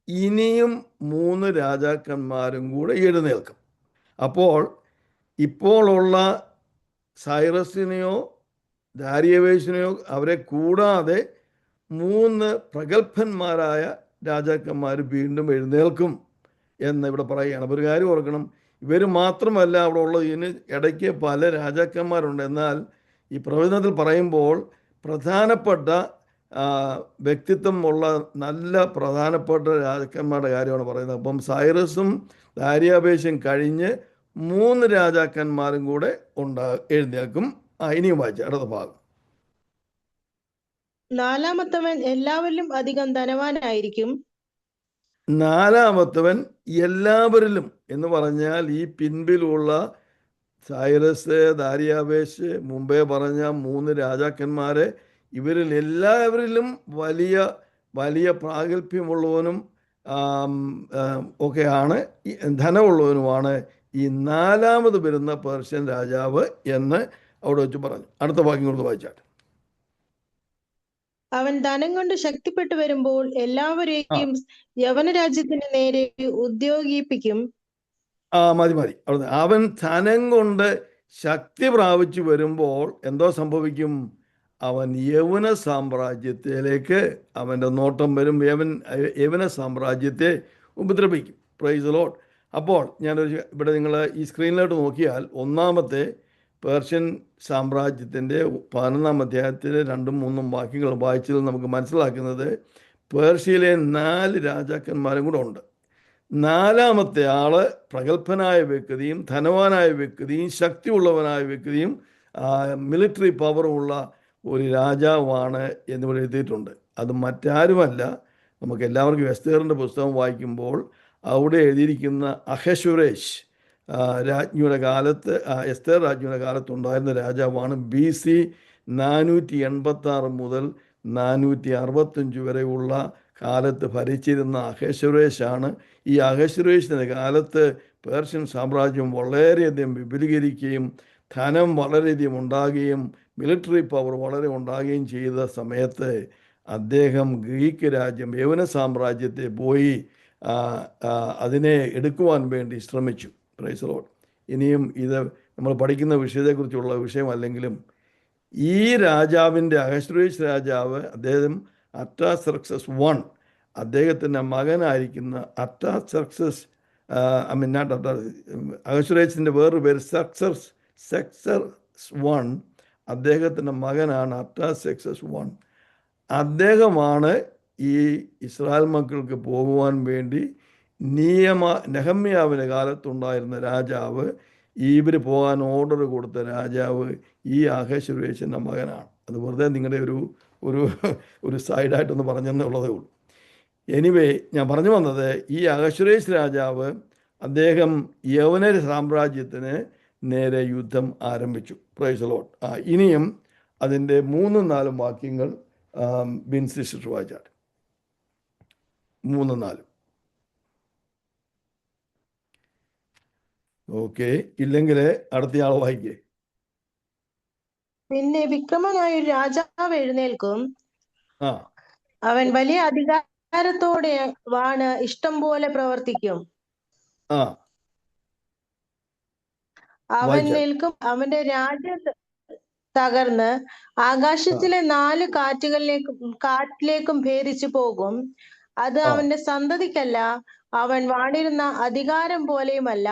ഇനിയും 3 രാജാക്കന്മാരും കൂടെ എഴുന്നേൽക്കും. അപ്പോൾ ഇപ്പോഴുള്ള സൈറസിനെയോ ദാരിയവേശിനെയോ അവരെ കൂടാതെ 3 പ്രഗത്ഭന്മാരായ രാജാക്കന്മാർ വീണ്ടും എഴുന്നേൽക്കും എന്ന് ഇവിടെ പറയുകയാണ്. അപ്പോൾ ഒരു കാര്യം ഓർക്കണം, ഇവർ മാത്രമല്ല അവിടെ ഉള്ളത്, ഇതിന് ഇടയ്ക്ക് പല രാജാക്കന്മാരുണ്ട്. എന്നാൽ ഈ പ്രവചനത്തിൽ പറയുമ്പോൾ പ്രധാനപ്പെട്ട വ്യക്തിത്വം ഉള്ള നല്ല പ്രധാനപ്പെട്ട രാജാക്കന്മാരുടെ കാര്യമാണ് പറയുന്നത്. അപ്പം സൈറസും ദാരിയാവേശും കഴിഞ്ഞ് 3 രാജാക്കന്മാരും കൂടെ എഴുന്നേൽക്കും. ഇനിയും വായിച്ച അടുത്ത ഭാഗം. 4-മത്തവൻ എല്ലാവരിലും അധികം ധനവാനായിരിക്കും. 4-മത്തവൻ എല്ലാവരിലും എന്ന് പറഞ്ഞാൽ ഈ പിൻപിലുള്ള സൈറസ്, ദാരിയാവേശ്, മുമ്പേ പറഞ്ഞ 3 രാജാക്കന്മാരെ, ഇവരിൽ എല്ലാവരിലും വലിയ വലിയ പ്രാഗൽഭ്യമുള്ളവനും ഒക്കെയാണ്, ധനമുള്ളവനുമാണ് ഈ 4-മത് വരുന്ന പേർഷ്യൻ രാജാവ് എന്ന് അവിടെ വെച്ച് പറഞ്ഞു. അടുത്ത വാക്യം കൊണ്ട് വായിച്ചാട്ടെ. അവൻ ധനം കൊണ്ട് ശക്തിപ്പെട്ടു വരുമ്പോൾ എല്ലാവരെയും യവന രാജ്യത്തിന് നേരെ ഉദ്യോഗിപ്പിക്കും. മതി. അവൻ ധനം കൊണ്ട് ശക്തി പ്രാപിച്ചു വരുമ്പോൾ എന്തോ സംഭവിക്കും? അവൻ യവന സാമ്രാജ്യത്തിലേക്ക് അവൻ്റെ നോട്ടം വരും. യവന സാമ്രാജ്യത്തെ ഉപദ്രവിക്കും. Price the Lord. അപ്പോൾ ഇവിടെ നിങ്ങൾ ഈ സ്ക്രീനിലോട്ട് നോക്കിയാൽ 1-മത്തെ പേർഷ്യൻ സാമ്രാജ്യത്തിൻ്റെ 11-ാം അധ്യായത്തിലെ 2-3 വാക്യങ്ങൾ വായിച്ചതിൽ നമുക്ക് മനസ്സിലാക്കുന്നത് പേർഷ്യയിലെ 4 രാജാക്കന്മാരും കൂടെ ഉണ്ട്. 4-മത്തെ ആള് പ്രഗത്ഭനായ വ്യക്തിയും ധനവാനായ വ്യക്തിയും ശക്തിയുള്ളവനായ വ്യക്തിയും മിലിറ്ററി പവറുമുള്ള ഒരു രാജാവാണ് എന്നിവിടെ എഴുതിയിട്ടുണ്ട്. അത് മറ്റാരുമല്ല, നമുക്ക് എല്ലാവർക്കും എസ്തേറിൻ്റെ പുസ്തകം വായിക്കുമ്പോൾ അവിടെ എഴുതിയിരിക്കുന്ന അഹശ്വേരോശ് രാജ്ഞിയുടെ കാലത്ത്, എസ്തേർ രാജ്ഞിയുടെ കാലത്തുണ്ടായിരുന്ന രാജാവാണ്. BC 486 മുതൽ 465 വരെയുള്ള കാലത്ത് ഭരിച്ചിരുന്ന അഹശ്വേരോശാണ്. ഈ അഹശ്വേരോശിൻ്റെ കാലത്ത് പേർഷ്യൻ സാമ്രാജ്യം വളരെയധികം വിപുലീകരിക്കുകയും ധനം വളരെയധികം ഉണ്ടാകുകയും മിലിറ്ററി പവർ വളരെ ഉണ്ടാകുകയും ചെയ്ത സമയത്ത് അദ്ദേഹം ഗ്രീക്ക് രാജ്യം, യവന സാമ്രാജ്യത്തെ പോയി അതിനെ എടുക്കുവാൻ വേണ്ടി ശ്രമിച്ചു. Price the Lord. ഇനിയും ഇത് നമ്മൾ പഠിക്കുന്ന വിഷയത്തെക്കുറിച്ചുള്ള വിഷയമല്ലെങ്കിലും ഈ രാജാവിൻ്റെ, അഹശ്വേരോശ് രാജാവ്, അദ്ദേഹം അർട്ടാസർക്സസ് I, അദ്ദേഹത്തിൻ്റെ മകനായിരിക്കുന്ന അർട്ടാസർക്സസ്, അഹശ്വേരോശിൻ്റെ വേറൊരു പേര് സെക്സർസ് I, അദ്ദേഹത്തിൻ്റെ മകനാണ് അർട്ടാസർക്സസ് I. അദ്ദേഹമാണ് ഈ ഇസ്രായേൽ മക്കൾക്ക് പോകുവാൻ വേണ്ടി നെഹമ്യാവിൻ്റെ കാലത്തുണ്ടായിരുന്ന രാജാവ്, ഇവർ പോകാൻ ഓർഡർ കൊടുത്ത രാജാവ് ഈ അഹശ്വേരോശിൻ്റെ മകനാണ്. അത് വെറുതെ നിങ്ങളുടെ ഒരു ഒരു സൈഡായിട്ടൊന്ന് പറഞ്ഞെന്നുള്ളതേ ഉള്ളൂ. എനിവേ, ഞാൻ പറഞ്ഞു വന്നത്, ഈ അഹശ്വേരോശ് രാജാവ് അദ്ദേഹം യവന സാമ്രാജ്യത്തിന് നേരെ യുദ്ധം ആരംഭിച്ചു. Price the Lord. ഇനിയും അതിൻ്റെ 3-4 വാക്യങ്ങൾ ബിൻസി സിസ്റ്റർ വായിച്ചാൽ 3-4. ഓക്കെ, ഇല്ലെങ്കിൽ അടുത്തയാൾ വായിക്കേ. പിന്നെ വിക്രമനായ ഒരു രാജാവ് എഴുന്നേൽക്കും. ആ അവൻ വലിയ അധികാരത്തോടെ വാണ് ഇഷ്ടം പോലെ പ്രവർത്തിക്കും. ആ അവൻ വായിച്ചാൽ. നിൽക്കും, അവന്റെ രാജ്യം തകർന്ന് ആകാശത്തിലെ 4 കാറ്റിലേക്കും ഭേദിച്ചു പോകും. അത് ആ അവന്റെ സന്തതിക്കല്ല, അവൻ വാണിരുന്ന അധികാരം പോലെയുമല്ല.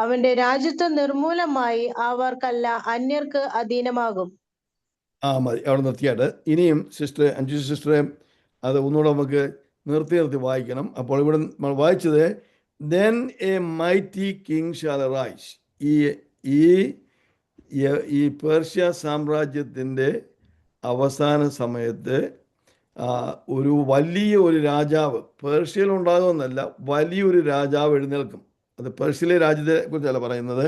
അവന്റെ രാജ്യത്വം നിർമൂലമായി അവർക്കല്ല, അന്യർക്ക് അധീനമാകും. മതി, അവിടെ നിർത്തിയായിട്ട്. ഇനിയും സിസ്റ്റർ അഞ്ജു സിസ്റ്ററെ അത് ഒന്നുകൂടെ നമുക്ക് നിർത്തി വായിക്കണം. അപ്പോൾ ഇവിടെ നമ്മൾ വായിച്ചത്, then a mighty king shall rise. ഈ പേർഷ്യ സാമ്രാജ്യത്തിൻ്റെ അവസാന സമയത്ത് ഒരു വലിയ രാജാവ്, പേർഷ്യയിൽ ഉണ്ടാകുമെന്നല്ല, വലിയൊരു രാജാവ് എഴുന്നേൽക്കും. അത് പേർഷ്യയിലെ രാജ്യത്തെ കുറിച്ചല്ല പറയുന്നത്.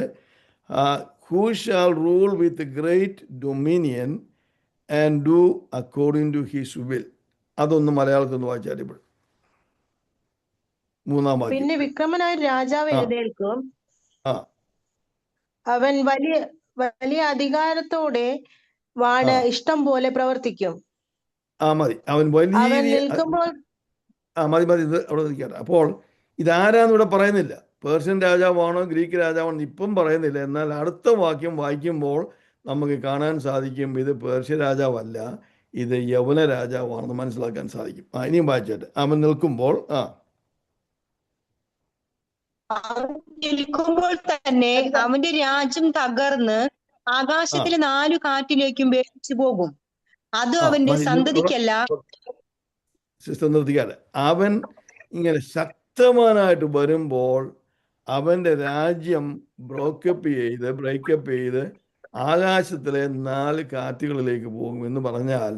Who shall rule with great dominion and do according to his will. അതൊന്ന് മലയാളത്തിൽ ഒന്ന് വായിച്ചാൽ ഇപ്പോൾ 3-ാം വാക്യം. പിന്നെ വിക്രമനായ രാജാവ് എഴുന്നേൽക്കും. ആ അവൻ വലിയ അധികാരത്തോടെ വാണ് ഇഷ്ടം പോലെ പ്രവർത്തിക്കും. മതി, അവൻ അവൻ വലിയ നിൽക്കുമ്പോൾ മതി ഇത് അവിടെ നിൽക്കട്ടെ. അപ്പോൾ ഇതാരാന്ന് ഇവിടെ പറയുന്നില്ല. പേർഷ്യൻ രാജാവാണോ ഗ്രീക്ക് രാജാവാണോ ഇപ്പം പറയുന്നില്ല. എന്നാൽ അടുത്ത വാക്യം വായിക്കുമ്പോൾ നമുക്ക് കാണാൻ സാധിക്കും ഇത് പേർഷ്യ രാജാവല്ല, ഇത് യവന രാജാവാണെന്ന് മനസ്സിലാക്കാൻ സാധിക്കും. ഇനിയും വായിച്ചിട്ട്, അവൻ നിൽക്കുമ്പോൾ നിൽക്കുമ്പോൾ തന്നെ അവന്റെ രാജ്യം തകർന്ന് ആകാശത്തിലെ 4 കാറ്റിലേക്കും വേദിച്ചു പോകും. അത് അവന്റെ സന്തതിക്കല്ല. സിസ്റ്റർ നിർത്തിക്കാതെ, അവൻ ഇങ്ങനെ ശക്തമാനായിട്ട് വരുമ്പോൾ അവൻ്റെ രാജ്യം ബ്രേക്കപ്പ് ചെയ്ത് ആകാശത്തിലെ 4 കാറ്റുകളിലേക്ക് പോകും എന്ന് പറഞ്ഞാൽ,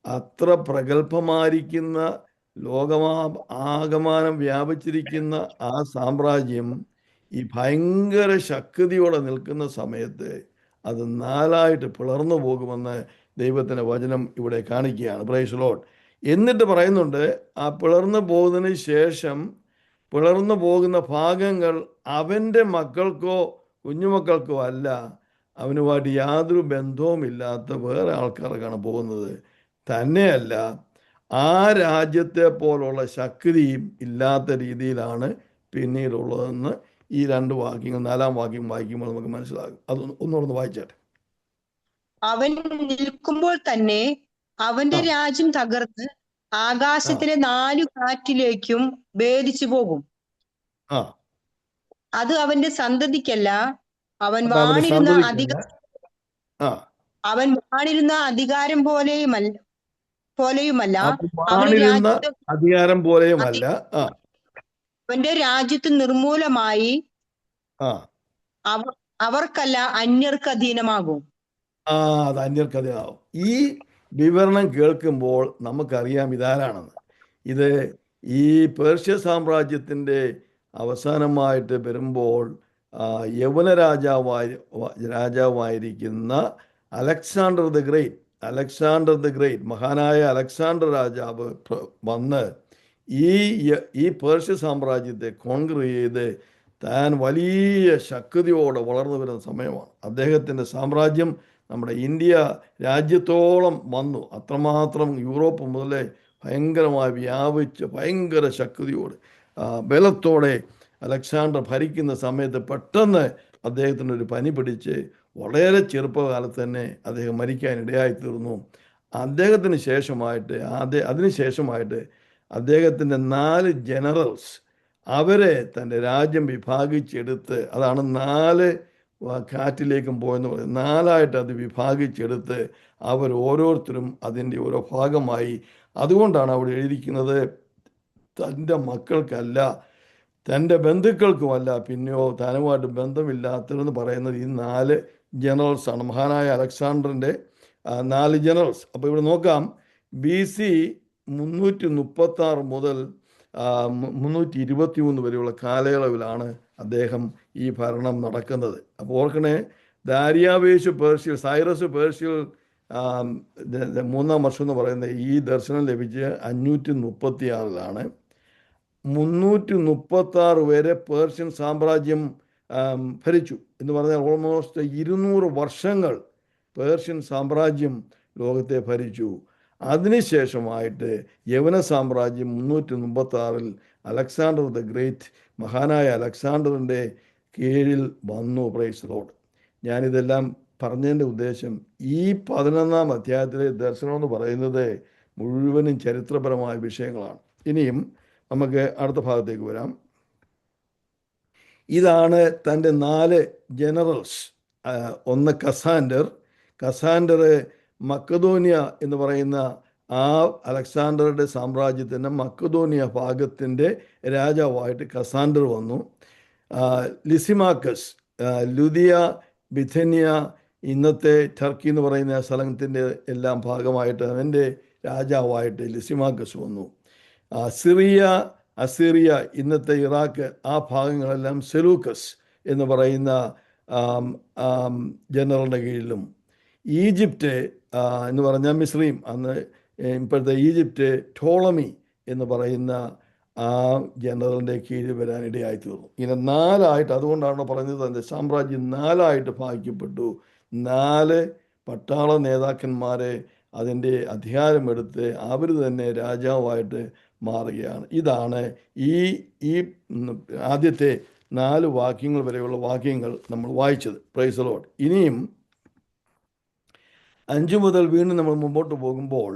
അത്ര പ്രഗത്ഭമായിരിക്കുന്ന ആകമാനം വ്യാപിച്ചിരിക്കുന്ന ആ സാമ്രാജ്യം ഈ ഭയങ്കര ശക്തിയോടെ നിൽക്കുന്ന സമയത്ത് അത് 4ആയിട്ട് പിളർന്നു പോകുമെന്ന് ദൈവത്തിൻ്റെ വചനം ഇവിടെ കാണിക്കുകയാണ്. Price the Lord. എന്നിട്ട് പറയുന്നുണ്ട്, ആ പിളർന്നു പോകുന്നതിന് ശേഷം പിളർന്നു പോകുന്ന ഭാഗങ്ങൾ അവൻ്റെ മക്കൾക്കോ കുഞ്ഞുമക്കൾക്കോ അല്ല, അവനുമായിട്ട് യാതൊരു ബന്ധവുമില്ലാത്ത വേറെ ആൾക്കാർക്കാണ് പോകുന്നത്. തന്നെയല്ല, ആ രാജ്യത്തെ പോലുള്ള ശക്തിയും ഇല്ലാത്ത രീതിയിലാണ് പിന്നീടുള്ളതെന്ന് ഈ 2 വാക്യങ്ങൾ 4-ാം വാക്യം വായിക്കുമ്പോൾ നമുക്ക് മനസ്സിലാകും. അത് ഒന്നുകൂടെ വായിച്ചാട്ടെ. അവൻ നിൽക്കുമ്പോൾ തന്നെ അവന്റെ രാജ്യം തകർന്ന് ആകാശത്തിലെ 4 കാറ്റിലേക്കും ഭേദിച്ചു പോകും. അത് അവന്റെ സന്തതിക്കല്ല, അവൻ വാണിരുന്ന അധികാരം പോലെയുമല്ല. അധികാരം പോലെയുമല്ല. അവന്റെ രാജ്യത്ത് നിർമൂലമായി അവർക്കല്ല, അന്യർക്ക് അധീനമാകും. അത് അന്യർക്ക് അധീനമാകും. ഈ വിവരണം കേൾക്കുമ്പോൾ നമുക്കറിയാം ഇതാരാണെന്ന്. ഇത് ഈ പേർഷ്യ സാമ്രാജ്യത്തിൻ്റെ അവസാനമായിട്ട് വരുമ്പോൾ യവന രാജാവായിരിക്കുന്ന അലക്സാണ്ടർ ദ ഗ്രേറ്റ്, മഹാനായ അലക്സാണ്ടർ രാജാവ് വന്ന് ഈ പേർഷ്യ സാമ്രാജ്യത്തെ കോൺക്വർ ചെയ്ത് താൻ വലിയ ശക്തിയോടെ വളർന്നു വരുന്ന സമയമാണ്. അദ്ദേഹത്തിൻ്റെ സാമ്രാജ്യം നമ്മുടെ ഇന്ത്യ രാജ്യത്തോളം വന്നു. അത്രമാത്രം യൂറോപ്പ് മുതലേ ഭയങ്കരമായി വ്യാപിച്ച് ഭയങ്കര ശക്തിയോട് ബലത്തോടെ അലക്സാണ്ടർ ഭരിക്കുന്ന സമയത്ത് പെട്ടെന്ന് അദ്ദേഹത്തിനൊരു പനി പിടിച്ച് വളരെ ചെറുപ്പകാലത്ത് തന്നെ അദ്ദേഹം മരിക്കാനിടയായി തീർന്നു. അതിനുശേഷമായിട്ട് അദ്ദേഹത്തിൻ്റെ 4 ജനറൽസ് അവരെ തൻ്റെ രാജ്യം വിഭാഗിച്ചെടുത്ത്, അതാണ് 4 കാറ്റിലേക്കും പോയെന്ന് പറയുന്നത്, 4ആയിട്ട് അത് വിഭാഗിച്ചെടുത്ത് അവർ ഓരോരുത്തരും അതിൻ്റെ ഓരോ ഭാഗമായി. അതുകൊണ്ടാണ് അവിടെ എഴുതിയിരിക്കുന്നത്, തൻ്റെ മക്കൾക്കല്ല തൻ്റെ ബന്ധുക്കൾക്കുമല്ല, പിന്നെയോ താനുമായിട്ട് ബന്ധമില്ലാത്തതെന്ന് പറയുന്നത് ഈ 4 ജനറൽസാണ്. മഹാനായ 4 ജനറൽസ്. അപ്പോൾ ഇവിടെ നോക്കാം, BC 336 മുതൽ 323 വരെയുള്ള കാലയളവിലാണ് അദ്ദേഹം ഈ ഭരണം നടക്കുന്നത്. അപ്പോൾ ഓർക്കണേ, ദാരിയാവേശ് പേർഷ്യൽ, സൈറസ് പേർഷ്യൽ 3-ാം വർഷം എന്ന് പറയുന്നത് ഈ ദർശനം ലഭിച്ച് 536-ലാണ്. 336 വരെ പേർഷ്യൻ സാമ്രാജ്യം ഭരിച്ചു എന്ന് പറഞ്ഞാൽ ഓൾമോസ്റ്റ് 200 വർഷങ്ങൾ പേർഷ്യൻ സാമ്രാജ്യം ലോകത്തെ ഭരിച്ചു. അതിനുശേഷമായിട്ട് യവന സാമ്രാജ്യം 336-ൽ അലക്സാണ്ടർ ദ ഗ്രേറ്റ്, മഹാനായ അലക്സാണ്ടറിൻ്റെ കീഴിൽ വന്നു. Praise Lord. ഞാനിതെല്ലാം പറഞ്ഞതിൻ്റെ ഉദ്ദേശം, ഈ 11-ാം അധ്യായത്തിലെ ദർശനം എന്ന് പറയുന്നത് മുഴുവനും ചരിത്രപരമായ വിഷയങ്ങളാണ്. ഇനിയും നമുക്ക് അടുത്ത ഭാഗത്തേക്ക് വരാം. ഇതാണ് തൻ്റെ 4 ജനറൽസ്. ഒന്ന് കസാൻഡർ മക്കതോനിയ എന്ന് പറയുന്ന ആ അലക്സാണ്ടറുടെ സാമ്രാജ്യത്തിൻ്റെ മക്കതോനിയ ഭാഗത്തിൻ്റെ രാജാവായിട്ട് കസാൻഡർ വന്നു. ലിസിമാക്കസ്, ലുദിയ, ബിഥനിയ, ഇന്നത്തെ ടർക്കി എന്ന് പറയുന്ന സ്ഥലത്തിൻ്റെ എല്ലാം ഭാഗമായിട്ട് അവൻ്റെ രാജാവായിട്ട് ലിസിമാക്കസ് വന്നു. സിറിയ, അസീറിയ, ഇന്നത്തെ ഇറാഖ്, ആ ഭാഗങ്ങളെല്ലാം സെലൂക്കസ് എന്ന് പറയുന്ന ജനറലിൻ്റെ കീഴിലും. ഈജിപ്റ്റ് എന്ന് പറഞ്ഞാൽ മിസ്രൈം, അന്ന് ഇപ്പോഴത്തെ ഈജിപ്റ്റ് ടോളമി എന്ന് പറയുന്ന ആ ജനറലിൻ്റെ കീഴിൽ വരാനിടയായി തീർന്നു. ഇങ്ങനെ 4ആയിട്ട്, അതുകൊണ്ടാണ് പറയുന്നത് തൻ്റെ സാമ്രാജ്യം 4ആയിട്ട് ഭാഗിക്കപ്പെട്ടു. 4 പട്ടാള നേതാക്കന്മാരെ അതിൻ്റെ അധികാരമെടുത്ത് അവർ തന്നെ രാജാവായിട്ട് മാറുകയാണ്. ഇതാണ് ഈ ആദ്യത്തെ 4 വാക്യങ്ങൾ വരെയുള്ള വാക്യങ്ങൾ നമ്മൾ വായിച്ചത്. Price the Lord. ഇനിയും 5 മുതൽ വീണ്ടും നമ്മൾ മുമ്പോട്ട് പോകുമ്പോൾ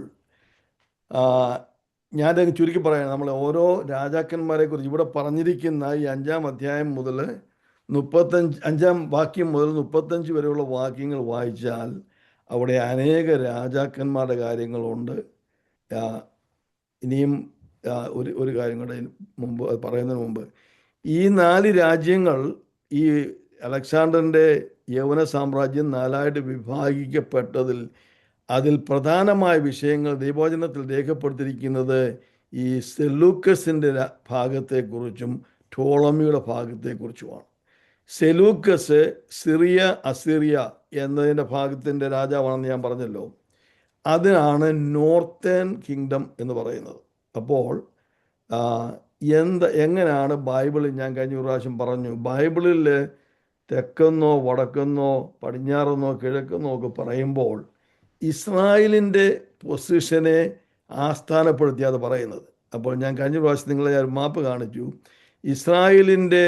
ഞാനത് ചുരുക്കി പറയാം. നമ്മൾ ഓരോ രാജാക്കന്മാരെ കുറിച്ച് ഇവിടെ പറഞ്ഞിരിക്കുന്ന ഈ 5-ാം അധ്യായം മുതൽ 5-ാം വാക്യം മുതൽ 35 വരെയുള്ള വാക്യങ്ങൾ വായിച്ചാൽ അവിടെ അനേക രാജാക്കന്മാരുടെ കാര്യങ്ങളുണ്ട്. ഇനിയും ഒരു കാര്യം കൂടെ മുമ്പ് പറയുന്നതിന് മുമ്പ്, ഈ 4 രാജ്യങ്ങൾ, ഈ അലക്സാണ്ടറിൻ്റെ യവന സാമ്രാജ്യം 4ആയിട്ട് വിഭാഗിക്കപ്പെട്ടതിൽ അതിൽ പ്രധാനമായ വിഷയങ്ങൾ ദൈവവചനത്തിൽ രേഖപ്പെടുത്തിയിരിക്കുന്നത് ഈ സെലൂക്കസിൻ്റെ ഭാഗത്തെക്കുറിച്ചും ടോളമിയുടെ ഭാഗത്തെക്കുറിച്ചുമാണ്. സെലൂക്കസ് സിറിയ, അസീറിയ എന്നതിൻ്റെ ഭാഗത്തിൻ്റെ രാജാവാണെന്ന് ഞാൻ പറഞ്ഞല്ലോ. അതിനാണ് നോർത്തേൺ കിങ്ഡം എന്ന് പറയുന്നത്. അപ്പോൾ എങ്ങനെയാണ് ബൈബിളിൽ, ഞാൻ കഴിഞ്ഞ പ്രാവശ്യം പറഞ്ഞു, ബൈബിളിൽ തെക്കെന്നോ വടക്കെന്നോ പടിഞ്ഞാറെന്നോ കിഴക്കെന്നോ ഒക്കെ പറയുമ്പോൾ ഇസ്രായേലിൻ്റെ പൊസിഷനെ ആസ്ഥാനപ്പെടുത്തിയാണ് പറയുന്നത്. അപ്പോൾ ഞാൻ കഴിഞ്ഞ പ്രാവശ്യം നിങ്ങളെ മാപ്പ് കാണിച്ചു. ഇസ്രായേലിൻ്റെ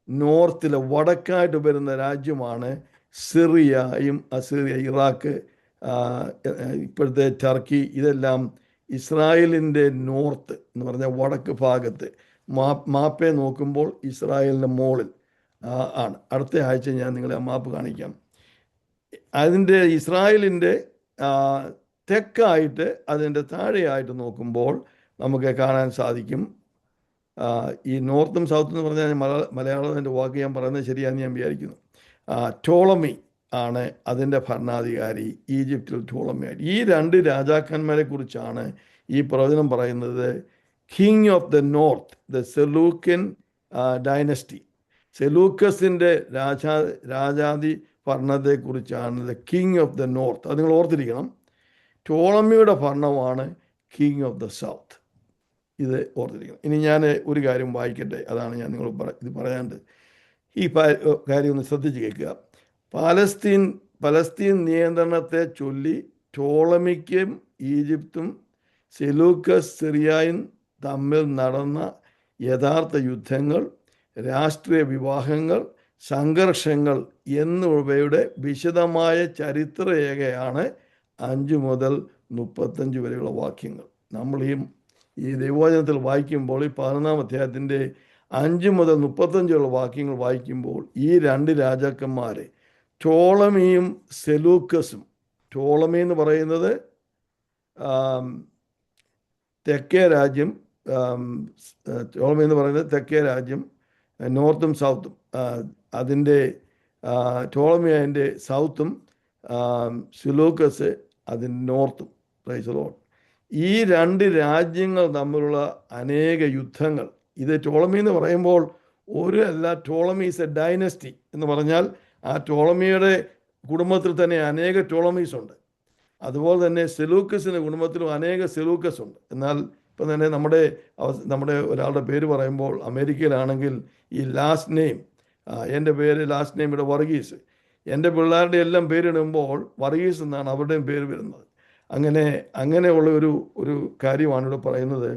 നോർത്തിലെ വടക്കായിട്ട് വരുന്ന രാജ്യമാണ് സിറിയയും അസീറിയ, ഇറാഖ്, ഇപ്പോഴത്തെ ടർക്കി. ഇതെല്ലാം ഇസ്രായേലിൻ്റെ നോർത്ത് എന്ന് പറഞ്ഞാൽ വടക്ക് ഭാഗത്ത്. മാപ്പെ നോക്കുമ്പോൾ ഇസ്രായേലിൻ്റെ മുകളിൽ ആണ്. അടുത്ത ആഴ്ച ഞാൻ നിങ്ങളെ മാപ്പ് കാണിക്കാം. അതിൻ്റെ ഇസ്രായേലിൻ്റെ തെക്കായിട്ട്, അതിൻ്റെ താഴെയായിട്ട് നോക്കുമ്പോൾ നമുക്ക് കാണാൻ സാധിക്കും. ഈ നോർത്തും സൗത്തും എന്ന് പറഞ്ഞാൽ മലയാളത്തിൻ്റെ വാക്ക് ഞാൻ പറയുന്നത് ശരിയാണെന്ന് ഞാൻ വിചാരിക്കുന്നു. ടോളമി ആണ് അതിൻ്റെ ഭരണാധികാരി, ഈജിപ്തിൽ ടോളമിയായിട്ട്. ഈ 2 രാജാക്കന്മാരെ കുറിച്ചാണ് ഈ പ്രവചനം പറയുന്നത്. King of the north, the Seleucid dynasty, സെലൂക്കസിൻ്റെ രാജാധി ഭരണത്തെക്കുറിച്ചാണ് the king of the north. അത് നിങ്ങൾ ഓർത്തിരിക്കണം. ടോളമിയുടെ ഭരണമാണ് കിങ് ഓഫ് ദ സൗത്ത്. ഇത് ഓർത്തിരിക്കണം. ഇനി ഞാൻ ഒരു കാര്യം വായിക്കട്ടെ, അതാണ് ഞാൻ നിങ്ങൾ ഇത് പറയാണ്ട്. ഈ കാര്യം ഒന്ന് ശ്രദ്ധിച്ച് കേൾക്കുക. പലസ്തീൻ നിയന്ത്രണത്തെ ചൊല്ലി ടോളമിക്കും ഈജിപ്തും സെലൂക്കസ് സിറിയയും തമ്മിൽ നടന്ന യഥാർത്ഥ യുദ്ധങ്ങൾ, രാഷ്ട്രീയ വിവാഹങ്ങൾ, സംഘർഷങ്ങൾ എന്നിവയുടെ വിശദമായ ചരിത്രരേഖയാണ് 5 മുതൽ 35 വരെയുള്ള വാക്യങ്ങൾ. നമ്മൾ ഈ ദൈവവചനത്തിൽ വായിക്കുമ്പോൾ ഈ 11-ാം അധ്യായത്തിൻ്റെ 5 മുതൽ 35 വാക്യങ്ങൾ വായിക്കുമ്പോൾ ഈ 2 രാജാക്കന്മാരെ, ടോളമിയും സെലൂക്കസും, ടോളമി എന്ന് പറയുന്നത് തെക്കേ രാജ്യം, ടോളമി എന്ന് പറയുന്നത് തെക്കേ രാജ്യം, നോർത്തും സൗത്തും. അതിൻ്റെ ടോളമി അതിൻ്റെ സൗത്തും, സെലൂക്കസ് അതിന് നോർത്തും. Price the Lord. ഈ രണ്ട് രാജ്യങ്ങൾ തമ്മിലുള്ള അനേക യുദ്ധങ്ങൾ, ഇത് ടോളമി എന്ന് പറയുമ്പോൾ ഒരു അല്ല, ടോളമി ഈസ് എ ഡൈനസ്റ്റി എന്ന് പറഞ്ഞാൽ ആ ടോളമിയുടെ കുടുംബത്തിൽ തന്നെ അനേക ടോളമീസ് ഉണ്ട്. അതുപോലെ തന്നെ സെലൂക്കസിൻ്റെ കുടുംബത്തിലും അനേക സെലൂക്കസ് ഉണ്ട്. എന്നാൽ ഇപ്പം തന്നെ നമ്മുടെ ഒരാളുടെ പേര് പറയുമ്പോൾ അമേരിക്കയിലാണെങ്കിൽ ഈ ലാസ്റ്റ് നെയിം, എൻ്റെ പേര് ലാസ്റ്റ് നെയിം ഇവിടെ വർഗീസ്, എൻ്റെ പിള്ളേരുടെ എല്ലാം പേരിടുമ്പോൾ വർഗീസ് എന്നാണ് അവരുടെയും പേര് വരുന്നത്. അങ്ങനെയുള്ള ഒരു കാര്യമാണ് ഇവിടെ പറയുന്നത്.